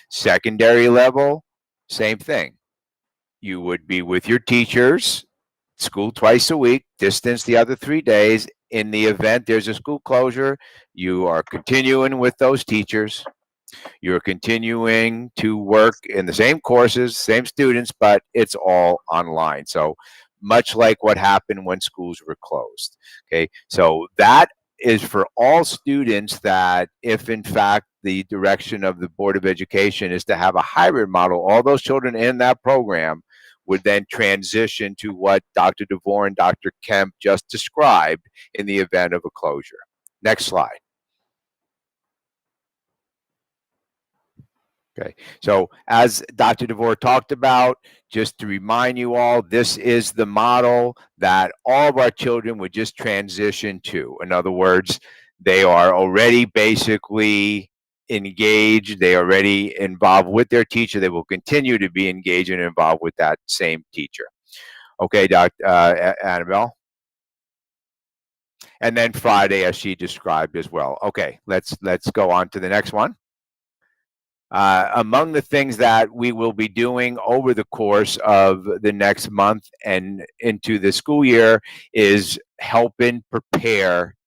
Secondary level, same thing. You would be with your teachers, school twice a week, distance the other 3 days. In the event there's a school closure, you are continuing with those teachers. You're continuing to work in the same courses, same students, but it's all online. So much like what happened when schools were closed. Okay, so that is for all students, that if in fact the direction of the Board of Education is to have a hybrid model, all those children in that program would then transition to what Dr. DeVore and Dr. Kemp just described in the event of a closure. Next slide. Okay, so as Dr. DeVore talked about, just to remind you all, this is the model that all of our children would just transition to. In other words, they are already basically engaged, they are already involved with their teacher, they will continue to be engaged and involved with that same teacher. Okay, Dr. Annabelle? And then Friday, as she described as well. Okay, let's go on to the next one. Among the things that we will be doing over the course of the next month and into the school year is helping prepare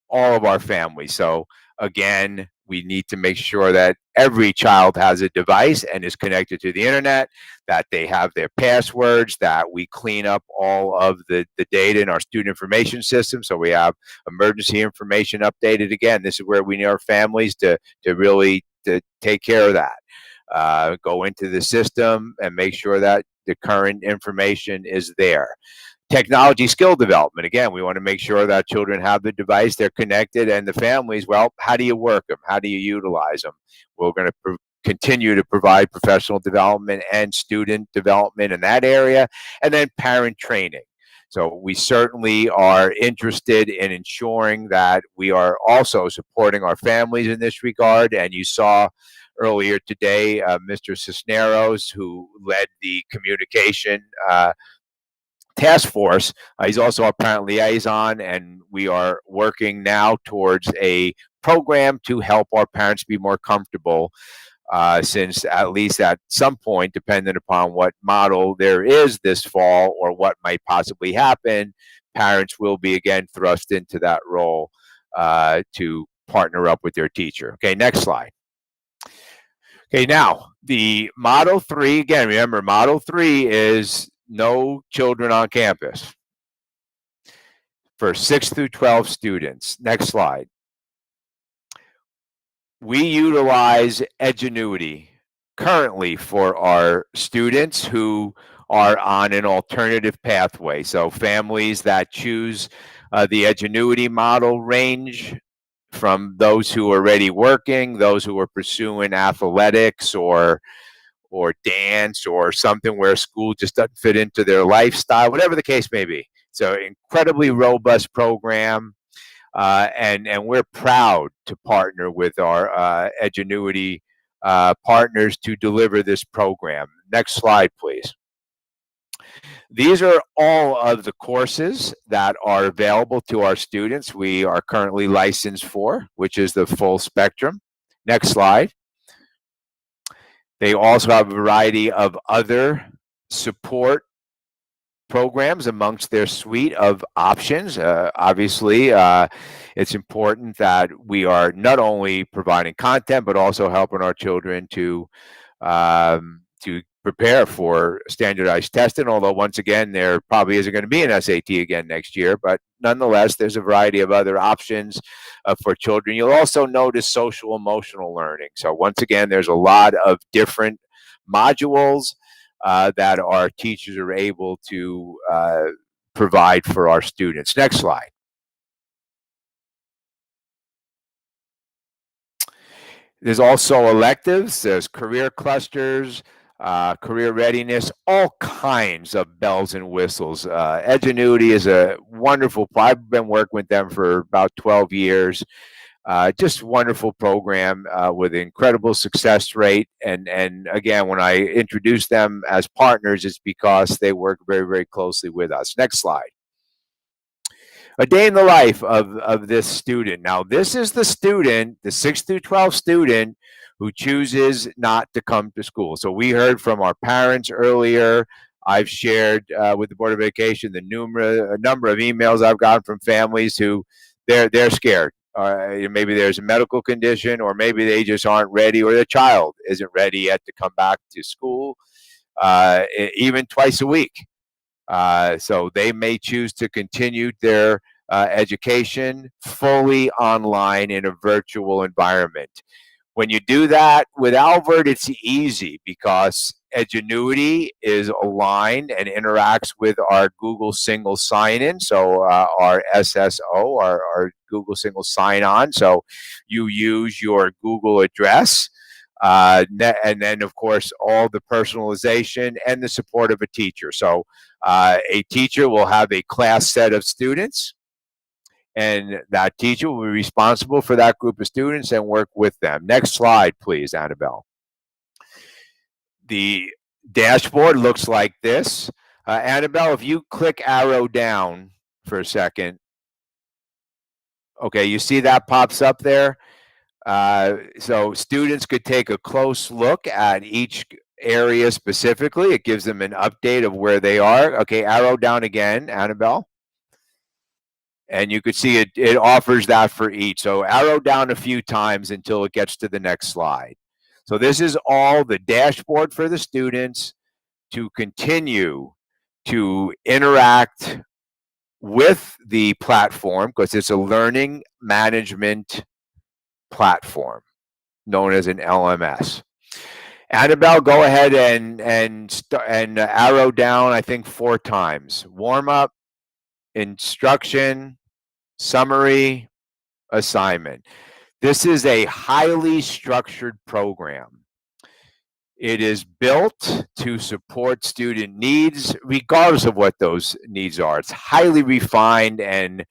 all of our families. So again, we need to make sure that every child has a device and is connected to the internet, that they have their passwords, that we clean up all of the data in our student information system, so we have emergency information updated. Again, this is where we need our families to really to take care of that. Go into the system and make sure that the current information is there. Technology skill development. Again, we want to make sure that children have the device, they're connected, and the families, well, how do you work them? How do you utilize them? We're going to continue to provide professional development and student development in that area, and then parent training. So we certainly are interested in ensuring that we are also supporting our families in this regard. And you saw earlier today, Mr. Cisneros, who led the communication task force. He's also our parent liaison, and we are working now towards a program to help our parents be more comfortable, since at least at some point, depending upon what model there is this fall or what might possibly happen, parents will be again thrust into that role to partner up with their teacher. Okay, next slide. Okay, now the Model 3, again, remember Model 3 is no children on campus. for 6 through 12 students. Next slide. We utilize Edgenuity currently for our students who are on an alternative pathway. So families that choose the Edgenuity model range from those who are already working, those who are pursuing athletics or dance or something where school just doesn't fit into their lifestyle, whatever the case may be. So incredibly robust program. And we're proud to partner with our Edgenuity partners to deliver this program. Next slide, please. These are all of the courses that are available to our students we are currently licensed for, which is the full spectrum. Next slide. They also have a variety of other support programs amongst their suite of options. Obviously, it's important that we are not only providing content, but also helping our children to prepare for standardized testing, although once again, there probably isn't going to be an SAT again next year, but nonetheless, there's a variety of other options for children. You'll also notice social emotional learning. So once again, there's a lot of different modules that our teachers are able to provide for our students. Next slide. There's also electives, there's career clusters, career readiness, all kinds of bells and whistles. Edgenuity is a wonderful, I've been working with them for about 12 years. Just wonderful program with incredible success rate. And again, when I introduce them as partners, it's because they work very, very closely with us. Next slide. A day in the life of this student. Now, this is the student, the 6 through 12 student who chooses not to come to school. So we heard from our parents earlier. I've shared with the Board of Education a number of emails I've gotten from families who they're scared. Maybe there's a medical condition, or maybe they just aren't ready, or their child isn't ready yet to come back to school, even twice a week. So they may choose to continue their education fully online in a virtual environment. When you do that with Alvord, it's easy because Edgenuity is aligned and interacts with our Google single sign-in, so our SSO, our Google single sign-on. So you use your Google address, and then, of course, all the personalization and the support of a teacher. So a teacher will have a class set of students, and that teacher will be responsible for that group of students and work with them. Next slide, please, Annabelle. The dashboard looks like this. Annabelle, if you click arrow down for a second. Okay, you see that pops up there? So students could take a close look at each area specifically. It gives them an update of where they are. Okay, arrow down again, Annabelle. And you could see it offers that for each. So arrow down a few times until it gets to the next slide. So this is all the dashboard for the students to continue to interact with the platform, because it's a learning management platform known as an LMS. Annabelle, go ahead and arrow down, I think 4 times. Warm up, instruction, summary, assignment. This is a highly structured program. It is built to support student needs, regardless of what those needs are. It's highly refined, and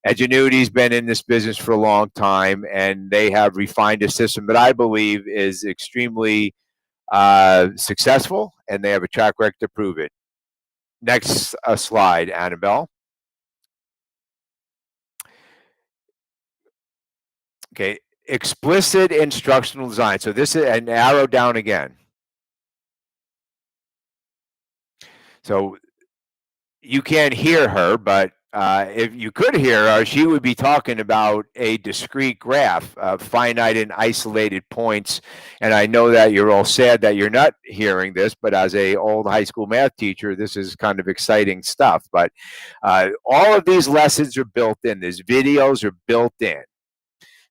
Edgenuity's been in this business for a long time, and they have refined a system that I believe is extremely successful, and they have a track record to prove it. Next slide, Annabelle. Okay, explicit instructional design. So this is an arrow down again. So you can't hear her, but if you could hear her, she would be talking about a discrete graph, finite and isolated points. And I know that you're all sad that you're not hearing this, but as a old high school math teacher, this is kind of exciting stuff. But all of these lessons are built in. These videos are built in.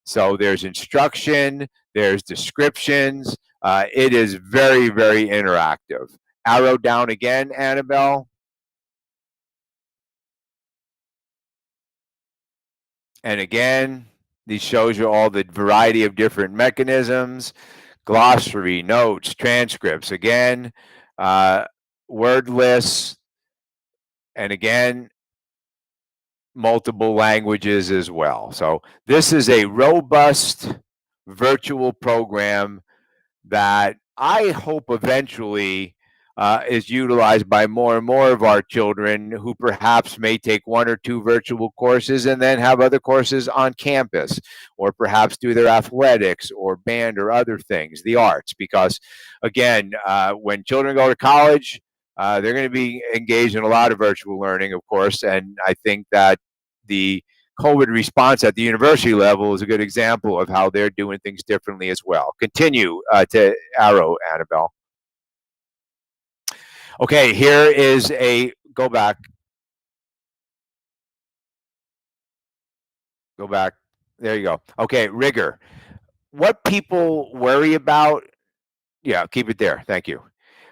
So there's instruction, there's descriptions. It is very, very interactive. Arrow down again, Annabelle. And again, these shows you all the variety of different mechanisms, glossary, notes, transcripts, again, word lists, and again, multiple languages as well. So this is a robust virtual program that I hope eventually is utilized by more and more of our children who perhaps may take 1 or 2 virtual courses and then have other courses on campus, or perhaps do their athletics or band or other things, the arts. Because again, when children go to college, they're going to be engaged in a lot of virtual learning, of course, and I think that the COVID response at the university level is a good example of how they're doing things differently as well. Continue to Arrow, Annabelle. Okay, here is go back. Go back. There you go. Okay, rigor. What people worry about, yeah, keep it there. Thank you.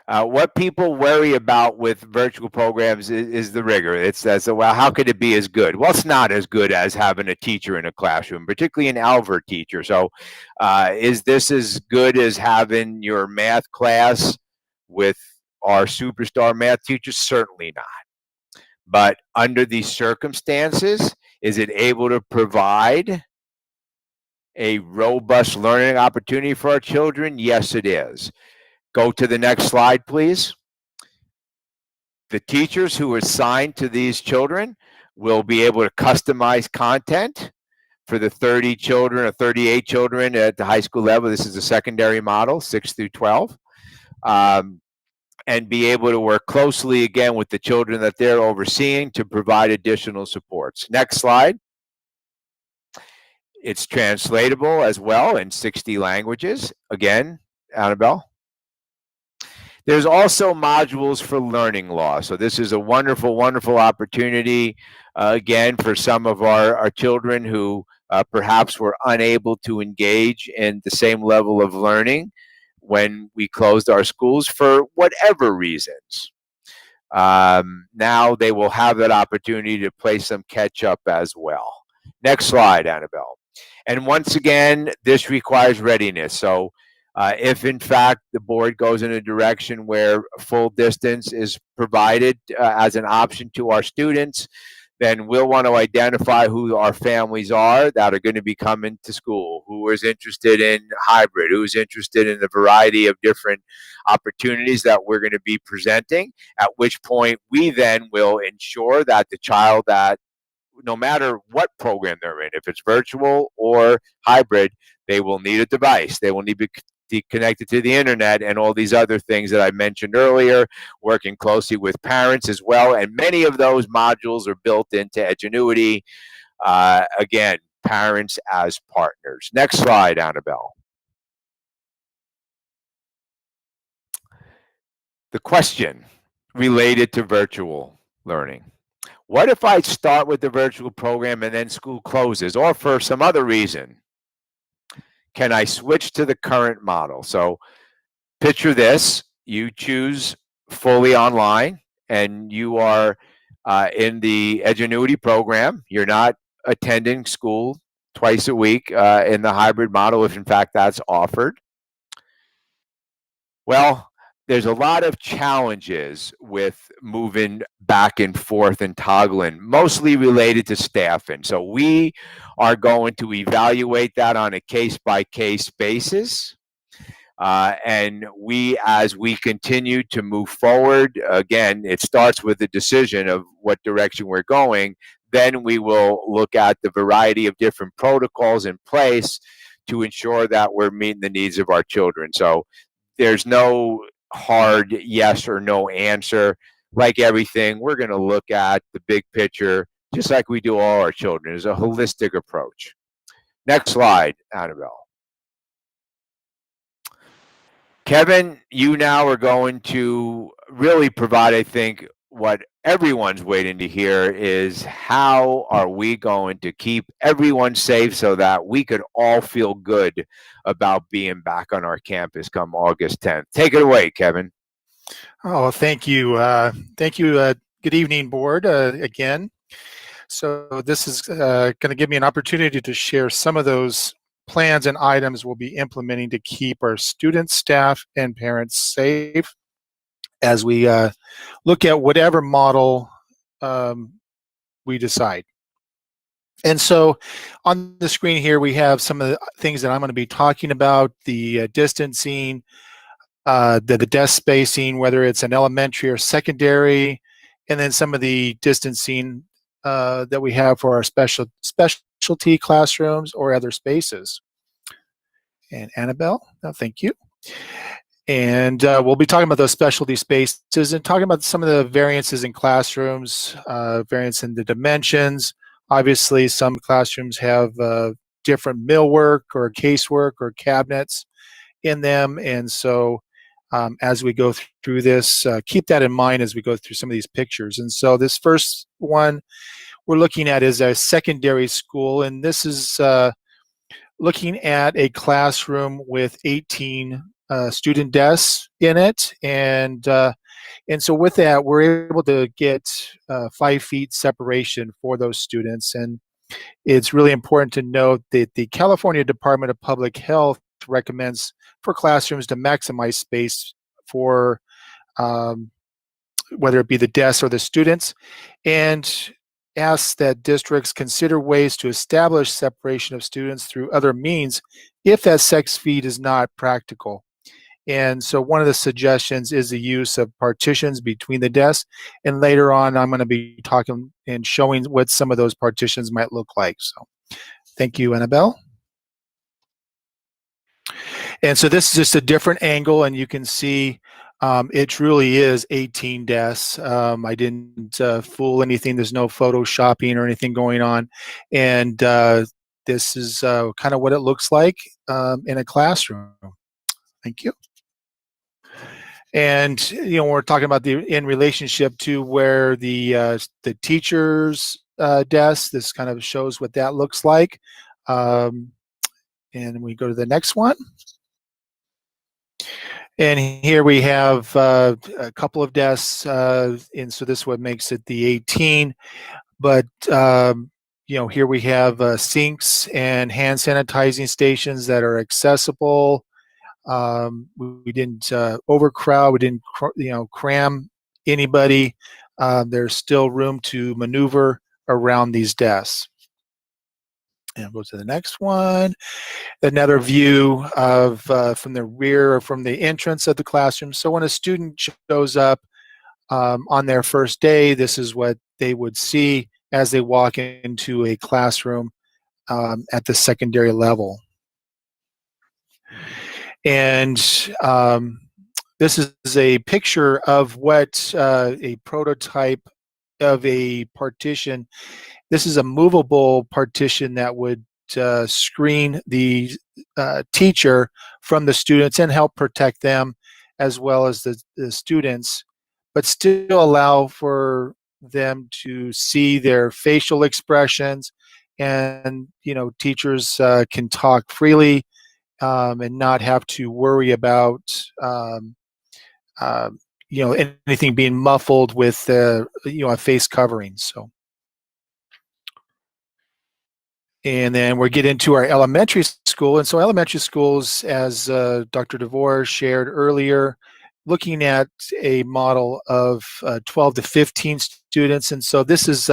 What people worry about with virtual programs is the rigor. It's well, how could it be as good? Well, it's not as good as having a teacher in a classroom, particularly an Alvord teacher. So is this as good as having your math class with our superstar math teachers? Certainly not. But under these circumstances, is it able to provide a robust learning opportunity for our children? Yes, it is. Go to the next slide, please. The teachers who are assigned to these children will be able to customize content for the 30 children or 38 children at the high school level. This is a secondary model, 6 through 12. And be able to work closely again with the children that they're overseeing to provide additional supports. Next slide. It's translatable as well in 60 languages. Again, Annabelle. There's also modules for learning loss. So this is a wonderful, wonderful opportunity, again, for some of our children who perhaps were unable to engage in the same level of learning when we closed our schools for whatever reasons. Now they will have that opportunity to play some catch up as well. Next slide, Annabelle. And once again, this requires readiness. So if in fact the board goes in a direction where full distance is provided as an option to our students, then we'll want to identify who our families are that are going to be coming to school, who is interested in hybrid, who's interested in the variety of different opportunities that we're going to be presenting, at which point we then will ensure that the child, that no matter what program they're in, if it's virtual or hybrid, they will need a device. They will need to be connected to the internet and all these other things that I mentioned earlier, working closely with parents as well. And many of those modules are built into Edgenuity. Again, parents as partners. Next slide, Annabelle. The question related to virtual learning. What if I start with the virtual program and then school closes, or for some other reason? Can I switch to the current model? So picture this, you choose fully online and you are in the Edgenuity program. You're not attending school twice a week in the hybrid model, if in fact that's offered. Well, there's a lot of challenges with moving back and forth and toggling, mostly related to staffing. So we are going to evaluate that on a case-by-case basis. And as we continue to move forward, again, it starts with the decision of what direction we're going. Then we will look at the variety of different protocols in place to ensure that we're meeting the needs of our children. So there's no hard yes or no answer. Like everything, we're going to look at the big picture just like we do all our children. It's a holistic approach. Next slide, Annabelle. Kevin, you now are going to really provide, I think, what everyone's waiting to hear is how are we going to keep everyone safe so that we could all feel good about being back on our campus come August 10th. Take it away, Kevin. Oh, thank you. Thank you. Good evening, board, again. So this is going to give me an opportunity to share some of those plans and items we'll be implementing to keep our students, staff, and parents safe as we look at whatever model we decide. And so on the screen here, we have some of the things that I'm going to be talking about, the distancing, the desk spacing, whether it's an elementary or secondary, and then some of the distancing that we have for our specialty classrooms or other spaces. And Annabelle, thank you. And we'll be talking about those specialty spaces and talking about some of the variances in classrooms, variance in the dimensions. Obviously, some classrooms have different millwork or casework or cabinets in them. And so as we go through this, keep that in mind as we go through some of these pictures. And so this first one we're looking at is a secondary school. And this is looking at a classroom with 18 student desks in it. And so with that, we're able to get 5 feet separation for those students. And it's really important to note that the California Department of Public Health recommends for classrooms to maximize space for whether it be the desks or the students, and asks that districts consider ways to establish separation of students through other means if that 6 feet is not practical. And so one of the suggestions is the use of partitions between the desks. And later on, I'm going to be talking and showing what some of those partitions might look like. So thank you, Annabelle. And so this is just a different angle, and you can see it truly is 18 desks. I didn't fool anything. There's no photoshopping or anything going on. And this is kind of what it looks like in a classroom. Thank you. And we're talking about in relationship to where the teachers' desk. This kind of shows what that looks like. And we go to the next one. And here we have a couple of desks, and so this is what makes it the 18. But here we have sinks and hand sanitizing stations that are accessible. We didn't overcrowd. We didn't cram anybody. There's still room to maneuver around these desks. And we'll go to the next one. Another view of from the rear or from the entrance of the classroom. So when a student shows up on their first day, this is what they would see as they walk into a classroom at the secondary level. And this is a picture of what a prototype of a partition. This is a movable partition that would screen the teacher from the students and help protect them as well as the students, but still allow for them to see their facial expressions, and teachers can talk freely and not have to worry about anything being muffled with a face covering. So. And then we get into our elementary school. And so elementary schools, as Dr. DeVore shared earlier, looking at a model of 12 to 15 students. And so this is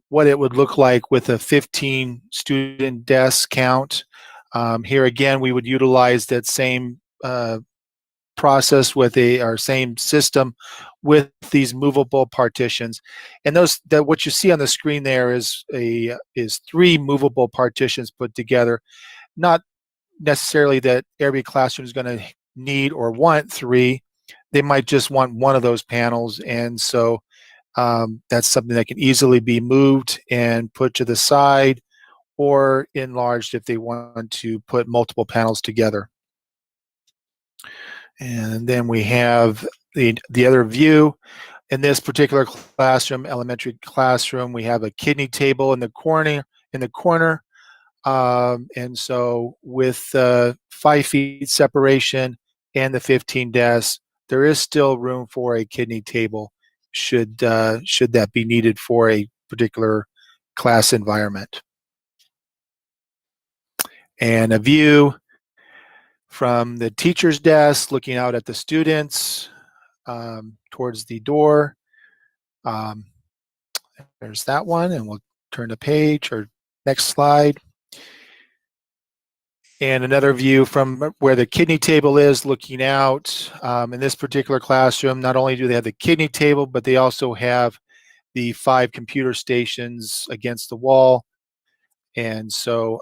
what it would look like with a 15 student desk count. Here again, we would utilize that same process with our same system with these movable partitions. And what you see on the screen there is 3 movable partitions put together. Not necessarily that every classroom is going to need or want 3. They might just want one of those panels, and so That's something that can easily be moved and put to the side or enlarged if they want to put multiple panels together. And then we have the other view. In this particular classroom, elementary classroom, we have a kidney table in the corner. And so with 5 feet separation and the 15 desks, there is still room for a kidney table should that be needed for a particular class environment. And a view from the teacher's desk looking out at the students towards the door. There's that one, and we'll turn the page or next slide. And another view from where the kidney table is looking out. In this particular classroom, not only do they have the kidney table, but they also have the 5 computer stations against the wall. And so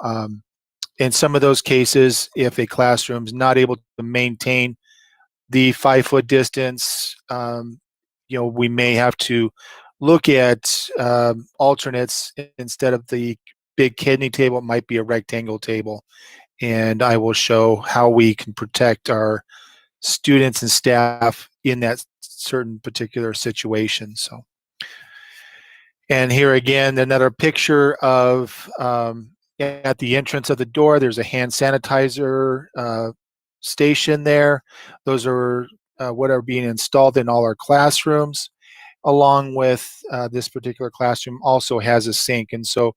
in some of those cases, if a classroom is not able to maintain the 5-foot distance, we may have to look at alternates. Instead of the big kidney table, it might be a rectangle table. And I will show how we can protect our students and staff in that certain particular situation. So, and here again, another picture of at the entrance of the door, there's a hand sanitizer station there. Those are what are being installed in all our classrooms, along with this particular classroom also has a sink. And so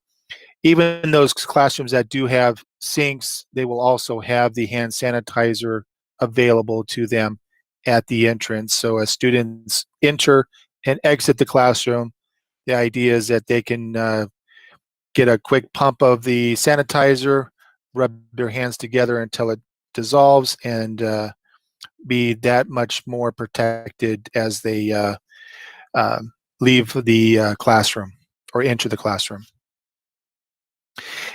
even those classrooms that do have sinks, they will also have the hand sanitizer available to them at the entrance. So as students enter and exit the classroom, the idea is that they can get a quick pump of the sanitizer, rub their hands together until it dissolves, and be that much more protected as they leave the classroom or enter the classroom.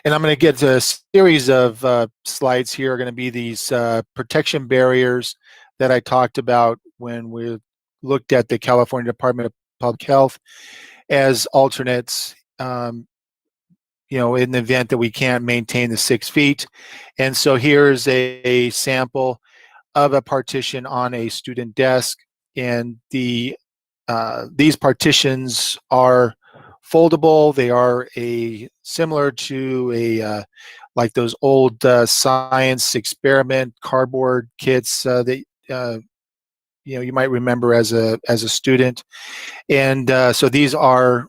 And I'm going to get to a series of slides here are going to be these protection barriers that I talked about when we looked at the California Department of Public Health as alternates, in the event that we can't maintain the 6 feet. And so here's a sample of a partition on a student desk. And these partitions are foldable. They are similar to like those old science experiment cardboard kits that you might remember as a student. And so these are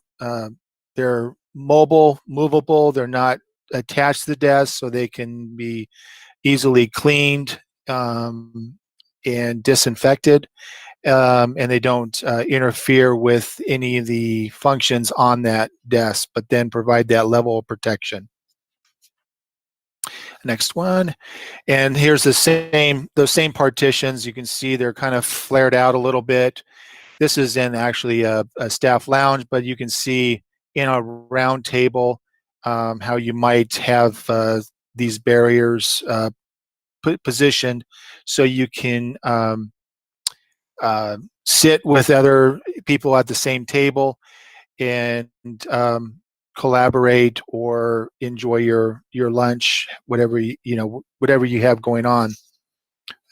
they're mobile, movable. They're not attached to the desk, so they can be easily cleaned and disinfected. And they don't interfere with any of the functions on that desk, but then provide that level of protection. Next one. And here's those same partitions. You can see they're kind of flared out a little bit. This is in actually a staff lounge, but you can see in a round table how you might have these barriers positioned so you can sit with other people at the same table and collaborate or enjoy your lunch, whatever you have going on.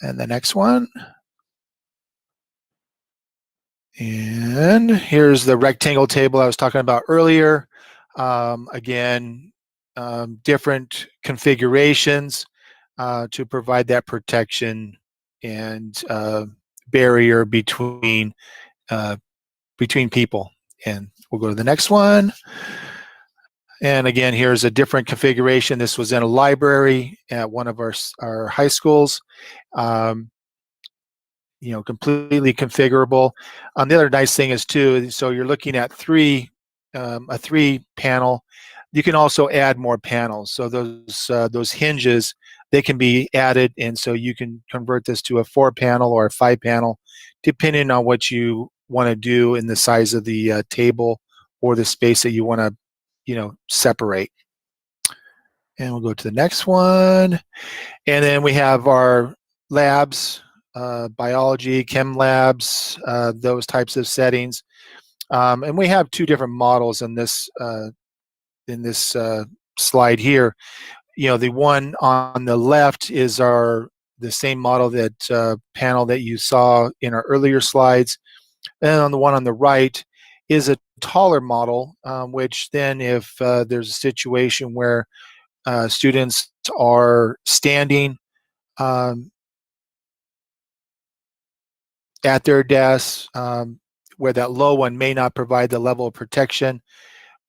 And the next one. And here's the rectangle table I was talking about earlier. Again, different configurations to provide that protection and barrier between people. And we'll go to the next one. And again, here's a different configuration. This was in a library at one of our high schools. Completely configurable. The other nice thing is too, so you're looking at a 3 panel. You can also add more panels. So those hinges, they can be added, and so you can convert this to a 4 panel or a 5 panel, depending on what you want to do in the size of the table or the space that you want to, separate. And we'll go to the next one. And then we have our labs, biology, chem labs, those types of settings. And we have two different models in this slide here. The one on the left is the same model that panel that you saw in our earlier slides. And on the one on the right is a taller model, which then if there's a situation where students are standing at their desks, where that low one may not provide the level of protection.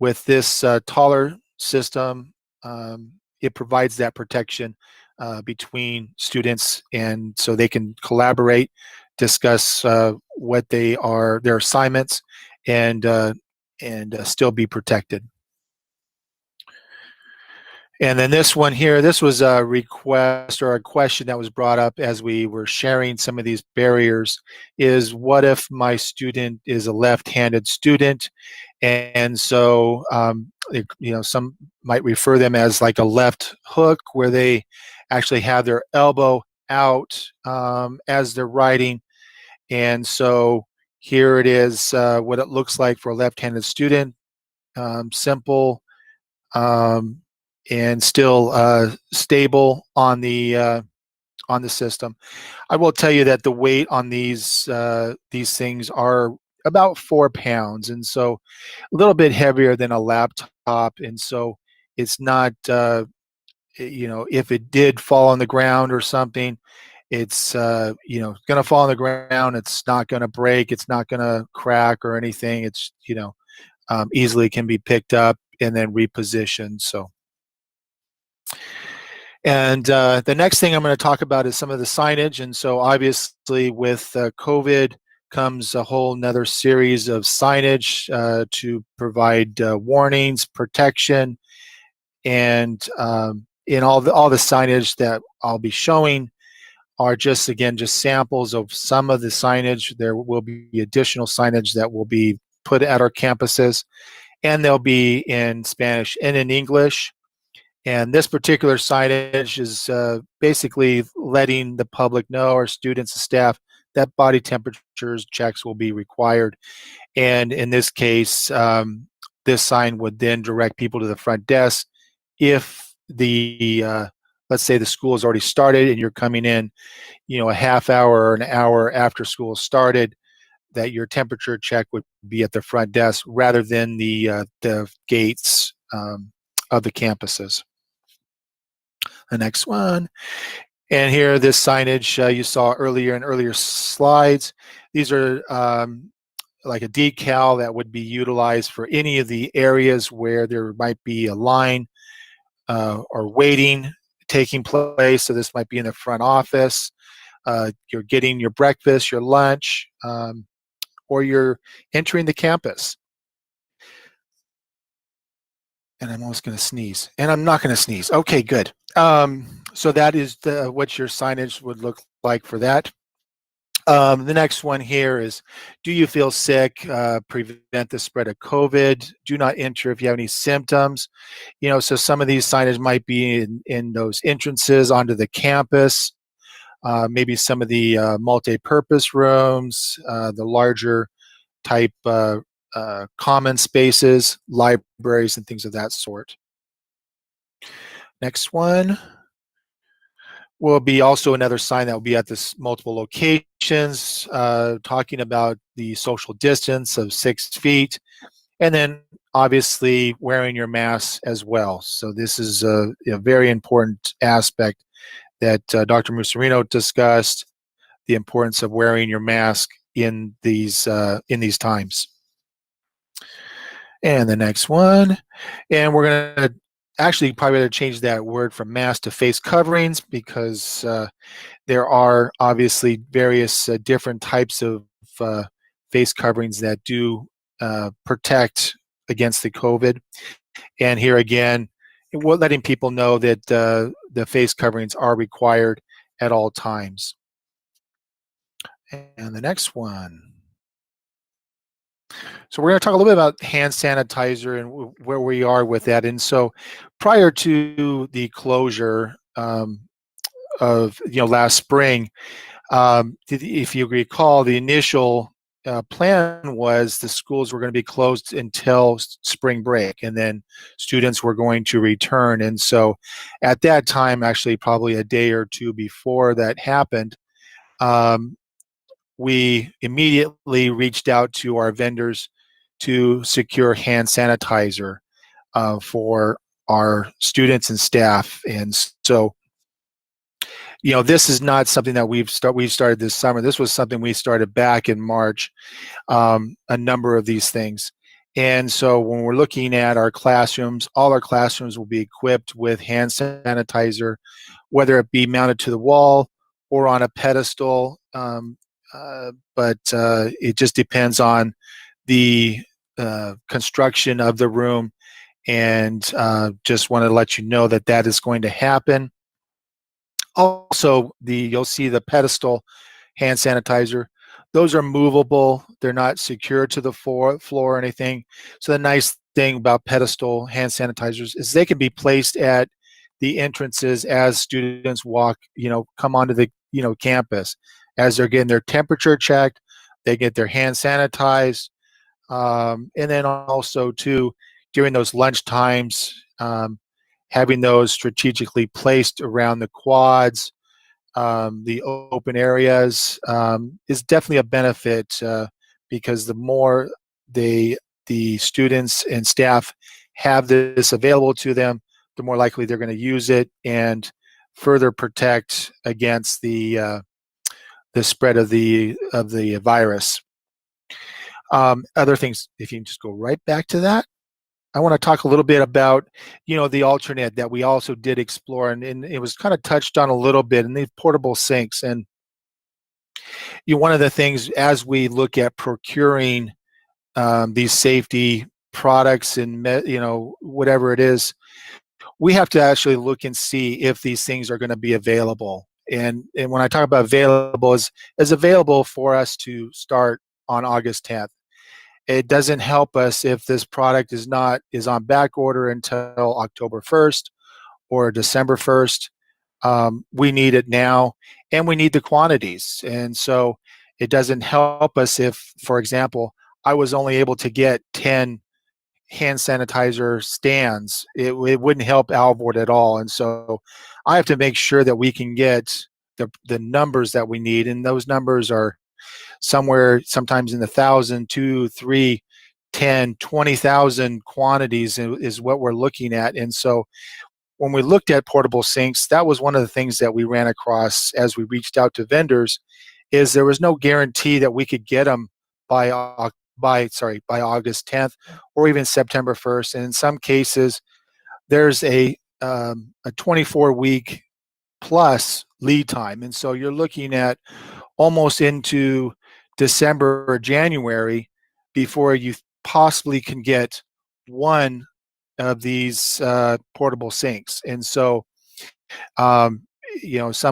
With this taller system, it provides that protection between students, and so they can collaborate, discuss what their assignments, and still be protected. And then this one here, this was a request or a question that was brought up as we were sharing some of these barriers, is what if my student is a left-handed student? And so, some might refer them as like a left hook, where they actually have their elbow out as they're writing. And so here it is, what it looks like for a left-handed student. Simple. And still stable on the system. I will tell you that the weight on these things are about 4 pounds, and so a little bit heavier than a laptop. And so it's not, if it did fall on the ground or something, it's going to fall on the ground. It's not going to break. It's not going to crack or anything. It's easily can be picked up and then repositioned. So. And the next thing I'm going to talk about is some of the signage. And so obviously with COVID comes a whole nother series of signage to provide warnings, protection, and in all the signage that I'll be showing are just samples of some of the signage. There will be additional signage that will be put at our campuses, and they'll be in Spanish and in English. And this particular signage is basically letting the public know, our students and staff, that body temperatures checks will be required. And in this case, this sign would then direct people to the front desk. If let's say the school has already started and you're coming in, a half hour or an hour after school started, that your temperature check would be at the front desk rather than the gates of the campuses. The next one. And here, this signage you saw earlier in earlier slides. These are like a decal that would be utilized for any of the areas where there might be a line or waiting taking place. So this might be in the front office. You're getting your breakfast, your lunch, or you're entering the campus. And I'm almost going to sneeze. And I'm not going to sneeze. Okay, good. So that is what your signage would look like for that. The next one here is, do you feel sick? Prevent the spread of COVID. Do not enter if you have any symptoms. So some of these signage might be in those entrances onto the campus, maybe some of the multi-purpose rooms, the larger type common spaces, libraries, and things of that sort. Next one will be also another sign that will be at this multiple locations, talking about the social distance of 6 feet, and then obviously wearing your mask as well. So this is a very important aspect that Dr. Musarino discussed, the importance of wearing your mask in these times. And the next one, and we're going to actually probably going to change that word from mask to face coverings, because there are obviously various different types of face coverings that do protect against the COVID. And here again, we're letting people know that the face coverings are required at all times. And the next one. So we're going to talk a little bit about hand sanitizer and where we are with that. And so prior to the closure of last spring, if you recall, the initial plan was the schools were going to be closed until spring break, and then students were going to return. And so at that time, actually probably a day or two before that happened, we immediately reached out to our vendors to secure hand sanitizer for our students and staff. And so, this is not something that we've started this summer. This was something we started back in March, a number of these things. And so when we're looking at our classrooms, all our classrooms will be equipped with hand sanitizer, whether it be mounted to the wall or on a pedestal. But it just depends on the construction of the room. And just want to let you know that that is going to happen. Also, you'll see the pedestal hand sanitizer. Those are movable. They're not secured to the floor or anything. So the nice thing about pedestal hand sanitizers is they can be placed at the entrances as students come onto the campus. As they're getting their temperature checked, they get their hand sanitized. And then also too, during those lunch times, having those strategically placed around the quads, the open areas, is definitely a benefit, because the more the students and staff have this available to them, the more likely they're going to use it and further protect against the spread of the virus. Other things, if you can just go right back to that. I want to talk a little bit about, the alternate that we also did explore, and it was kind of touched on a little bit, in these portable sinks. And one of the things as we look at procuring these safety products and whatever it is, we have to actually look and see if these things are going to be available. And when I talk about available, is available for us to start on August 10th. It doesn't help us if this product is on back order until October 1st or December 1st. We need it now, and we need the quantities. And so it doesn't help us if, for example, I was only able to get 10 hand sanitizer stands. It wouldn't help Alvord at all. And so I have to make sure that we can get the numbers that we need, and those numbers are sometimes in the 1,000, 2, 3, 10, 20,000 quantities is what we're looking at. And so when we looked at portable sinks, that was one of the things that we ran across as we reached out to vendors, is there was no guarantee that we could get them by August 10th or even September 1st. And in some cases, there's a 24-week plus lead time. And so you're looking at almost into December or January before you possibly can get one of these portable sinks. And so, some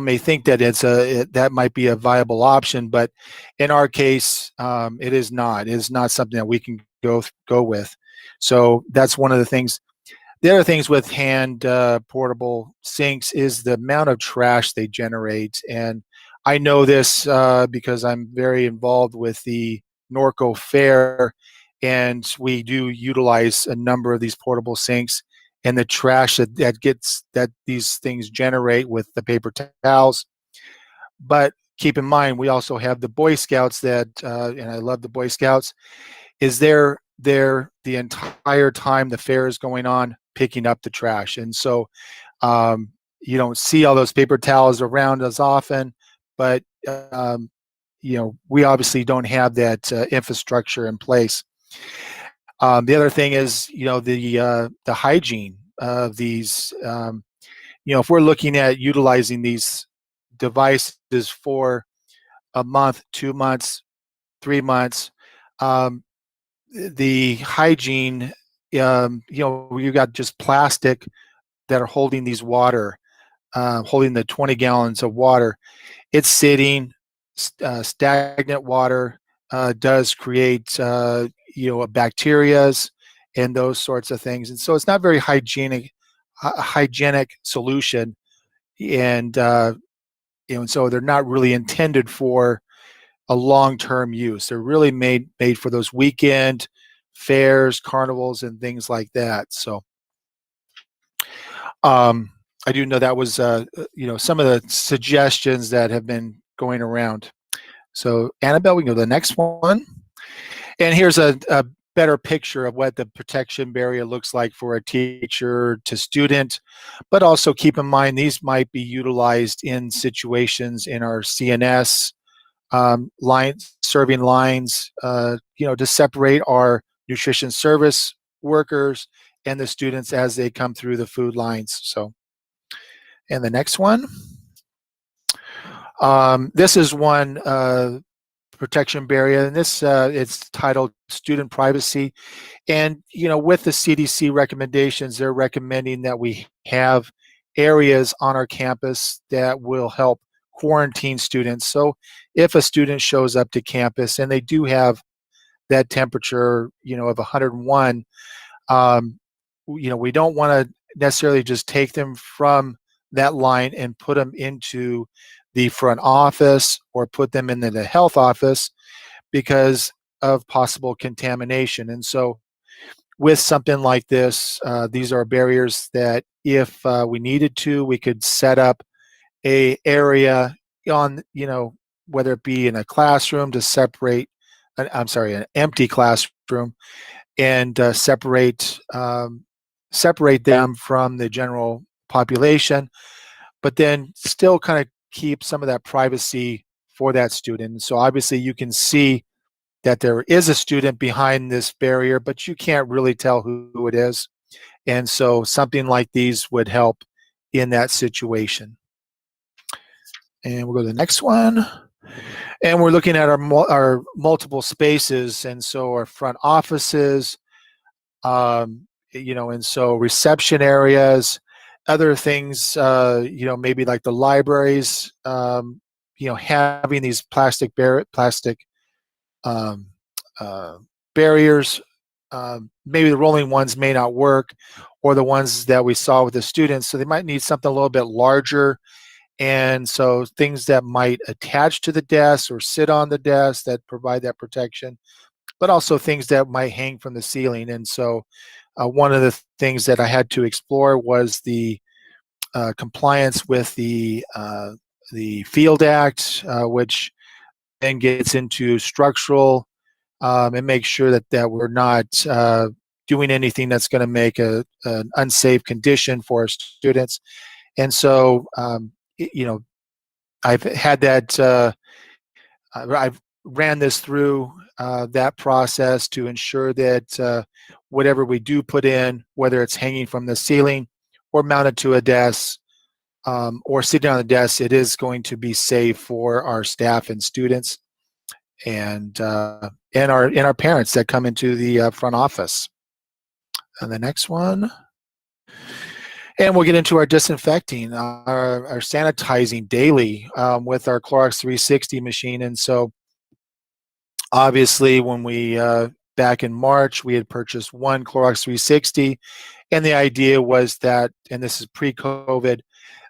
may think that that might be a viable option, but in our case, it is not. It is not something that we can go with. So that's one of the things. The other things with hand portable sinks is the amount of trash they generate. And I know this because I'm very involved with the Norco Fair, and we do utilize a number of these portable sinks, and the trash that these things generate with the paper towels. But keep in mind, we also have the Boy Scouts and I love the Boy Scouts, is they're the entire time the fair is going on picking up the trash. And so you don't see all those paper towels around as often, but we obviously don't have that infrastructure in place. The other thing is, the hygiene of these. If we're looking at utilizing these devices for a month, 2 months, 3 months, the hygiene, you got just plastic that are holding these water, holding the 20 gallons of water. It's sitting. Stagnant water does create, bacterias and those sorts of things. And so it's not very hygienic solution. And, and so they're not really intended for a long-term use. They're really made for those weekend fairs, carnivals, and things like that. So I do know that was some of the suggestions that have been going around. So Annabelle, we can go to the next one. And here's a better picture of what the protection barrier looks like for a teacher to student, but also keep in mind these might be utilized in situations in our CNS serving lines, to separate our nutrition service workers and the students as they come through the food lines. So, and the next one. This is one protection barrier, and this it's titled student privacy. And with the CDC recommendations, they're recommending that we have areas on our campus that will help quarantine students. So if a student shows up to campus and they do have that temperature, of 101, we don't want to necessarily just take them from that line and put them into the front office or put them into the health office because of possible contamination. And so with something like this, these are barriers that if we needed to, we could set up a area on, whether it be in a classroom to separate, an empty classroom, and separate them from the general population, but then still kind of keep some of that privacy for that student. So obviously you can see that there is a student behind this barrier, but you can't really tell who it is. And so something like these would help in that situation. And we'll go to the next one. And we're looking at our multiple spaces. And so our front offices, and so reception areas, other things, maybe like the libraries, having these plastic barriers. Maybe the rolling ones may not work, or the ones that we saw with the students. So they might need something a little bit larger. And so things that might attach to the desk or sit on the desk that provide that protection, but also things that might hang from the ceiling. And so one of the things that I had to explore was the compliance with the Field Act, which then gets into structural and make sure that we're not doing anything that's going to make an unsafe condition for our students. And so, I've had that, I've ran this through that process to ensure that whatever we do put in, whether it's hanging from the ceiling or mounted to a desk or sitting on the desk, it is going to be safe for our staff and students and our parents that come into the front office. And the next one. And we'll get into our disinfecting, our sanitizing daily with our Clorox 360 machine. And so obviously when we, back in March, we had purchased one Clorox 360. And the idea was that, and this is pre-COVID,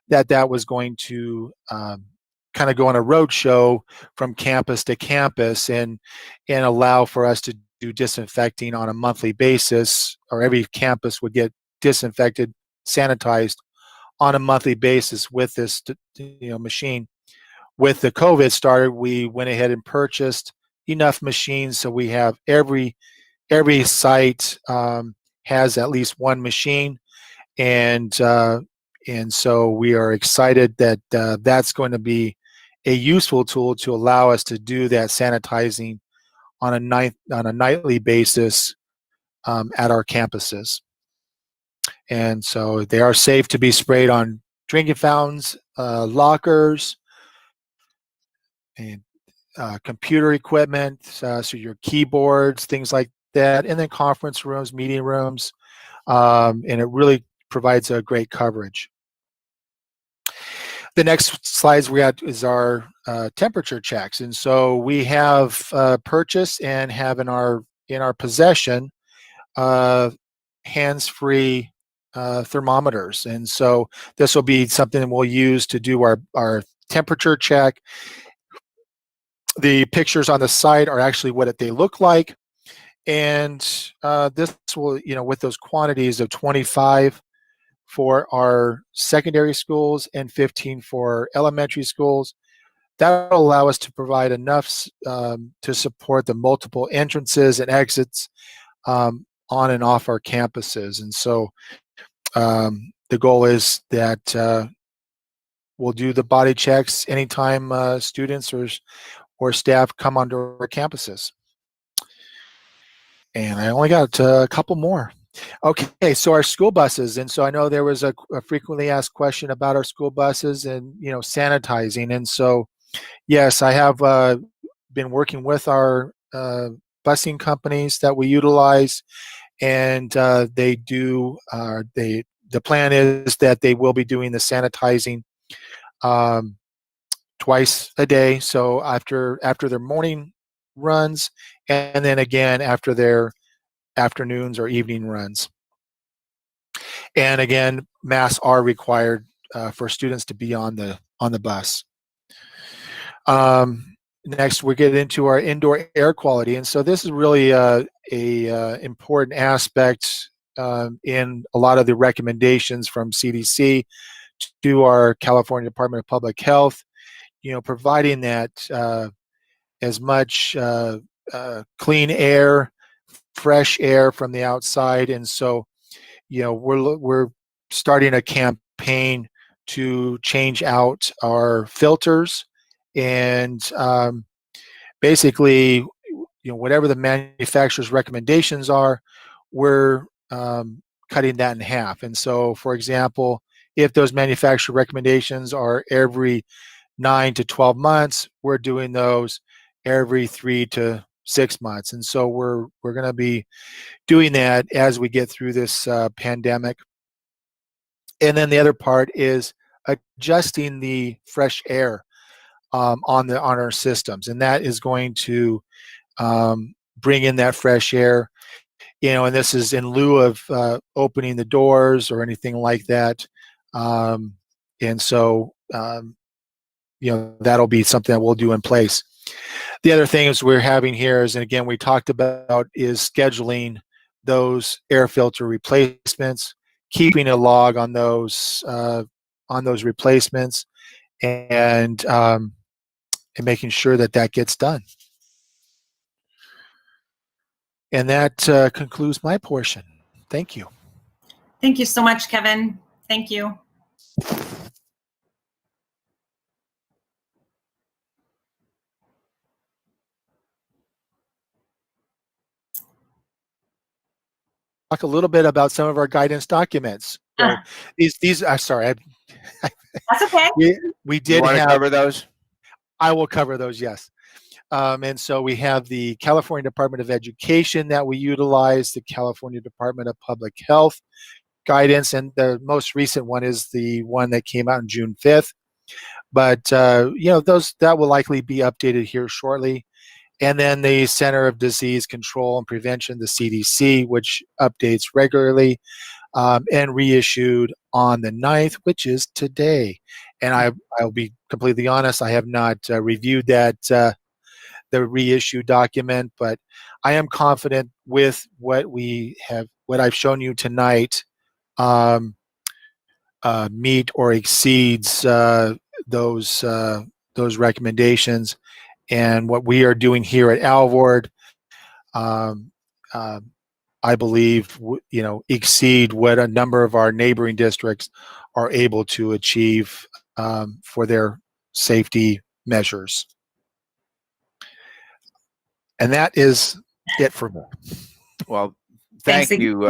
that was going to kind of go on a road show from campus to campus and allow for us to do disinfecting on a monthly basis, or every campus would get disinfected, sanitized on a monthly basis with this machine. With the COVID started, we went ahead and purchased enough machines so we have every site has at least one machine, and so we are excited that that's going to be a useful tool to allow us to do that sanitizing on a nightly basis at our campuses. And so they are safe to be sprayed on drinking fountains, lockers, and computer equipment, so your keyboards, things like that, and then conference rooms, meeting rooms, and it really provides a great coverage. The next slides we got is our temperature checks, and so we have purchased and have in our possession hands-free thermometers, and so this will be something that we'll use to do our temperature check. The pictures on the side are actually what they look like. And this will, with those quantities of 25 for our secondary schools and 15 for elementary schools, that will allow us to provide enough to support the multiple entrances and exits on and off our campuses. And so the goal is that we'll do the body checks anytime students or staff come onto our campuses. And I only got a couple more. Okay, so our school buses, and so I know there was a frequently asked question about our school buses and sanitizing, and so yes, I have been working with our busing companies that we utilize, and they do. The plan is that they will be doing the sanitizing twice a day. So after their morning runs, and then again after their afternoons or evening runs. And again, masks are required for students to be on the bus. Next, we get into our indoor air quality, and so this is really a important aspect in a lot of the recommendations from CDC to our California Department of Public Health. Providing that as much clean air, fresh air from the outside, and so we're starting a campaign to change out our filters and basically whatever the manufacturer's recommendations are, we're cutting that in half. And so, for example, if those manufacturer recommendations are every 9 to 12 months, we're doing those every 3 to 6 months. And so we're going to be doing that as we get through this pandemic. And then the other part is adjusting the fresh air on our systems, and that is going to bring in that fresh air. And this is in lieu of opening the doors or anything like that. And so that'll be something that we'll do in place. The other thing is we're having here is, and again we talked about, is scheduling those air filter replacements, keeping a log on those replacements, and making sure that gets done. And that concludes my portion. Thank you. Thank you so much, Kevin. Thank you. Talk a little bit about some of our guidance documents. So these sorry, that's okay. We did cover those. I will cover those, yes. And so we have the California Department of Education that we utilize, the California Department of Public Health guidance, and the most recent one is the one that came out on June 5th. But those that will likely be updated here shortly. And then the Center of Disease Control and Prevention, the CDC, which updates regularly, and reissued on the 9th, which is today. And I'll be completely honest, I have not reviewed that the reissue document, but I am confident with what I've shown you tonight meet or exceeds those recommendations. And what we are doing here at Alvord, I believe, exceed what a number of our neighboring districts are able to achieve for their safety measures. And that is it for me. Well, thank you,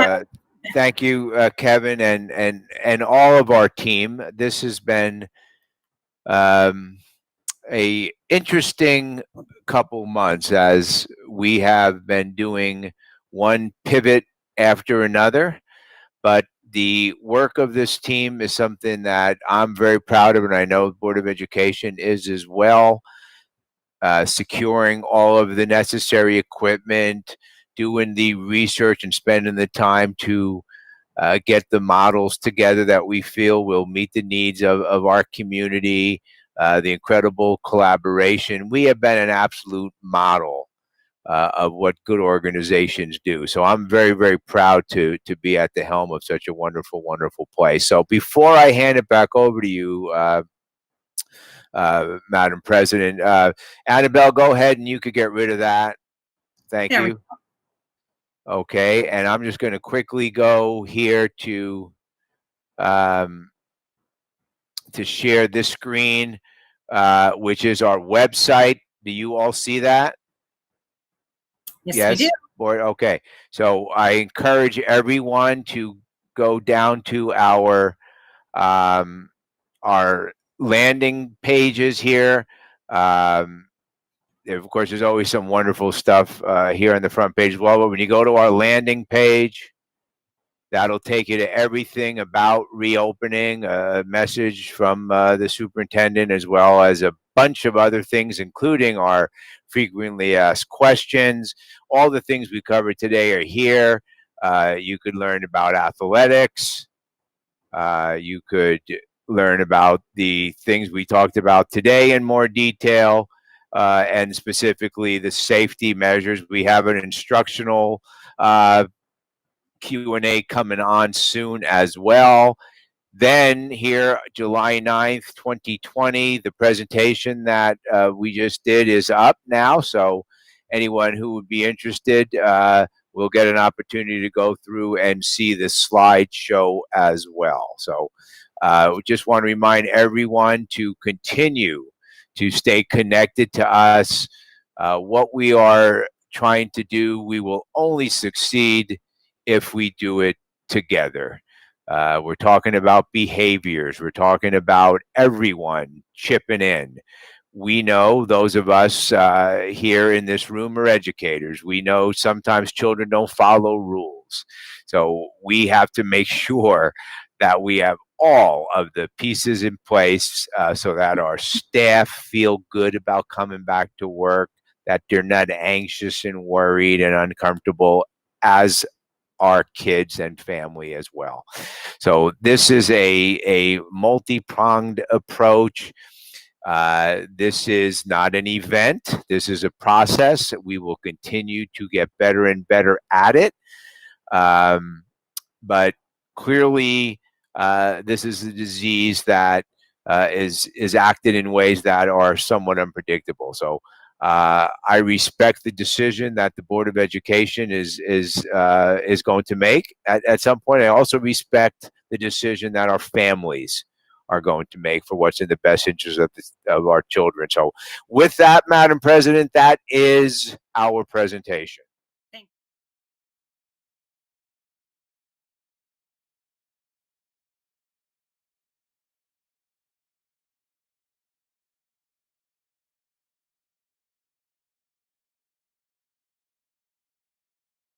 Kevin, and all of our team. This has been a interesting couple months as we have been doing one pivot after another, but the work of this team is something that I'm very proud of, and I know the Board of Education is as well. Securing all of the necessary equipment, doing the research and spending the time to get the models together that we feel will meet the needs of our community, the incredible collaboration. We have been an absolute model of what good organizations do. So I'm very, very proud to be at the helm of such a wonderful, wonderful place. So before I hand it back over to you, Madam President, Annabelle, go ahead and you could get rid of that. Thank you. Okay, and I'm just going to quickly go here to share this screen, which is our website. Do you all see that? Yes, we do. Board. Okay, so I encourage everyone to go down to our landing pages here. Of course, there's always some wonderful stuff here on the front page as well. But when you go to our landing page, that'll take you to everything about reopening, a message from the superintendent, as well as a bunch of other things, including our frequently asked questions. All the things we covered today are here. You could learn about athletics. You could learn about the things we talked about today in more detail, and specifically the safety measures. We have an instructional Q&A coming on soon as well. Then here, July 9th, 2020, the presentation that we just did is up now. So anyone who would be interested will get an opportunity to go through and see the slideshow as well. So we just want to remind everyone to continue to stay connected to us. What we are trying to do, we will only succeed if we do it together. We're talking about behaviors. We're talking about everyone chipping in. We know, those of us here in this room are educators. We know sometimes children don't follow rules. So we have to make sure that we have all of the pieces in place so that our staff feel good about coming back to work, that they're not anxious and worried and uncomfortable, as our kids and family as well. So this is a multi-pronged approach. This is not an event. This is a process. We will continue to get better and better at it. But clearly, this is a disease that is acted in ways that are somewhat unpredictable. So I respect the decision that the Board of Education is going to make at some point. I also respect the decision that our families are going to make for what's in the best interest of our children. So with that, Madam President, that is our presentation.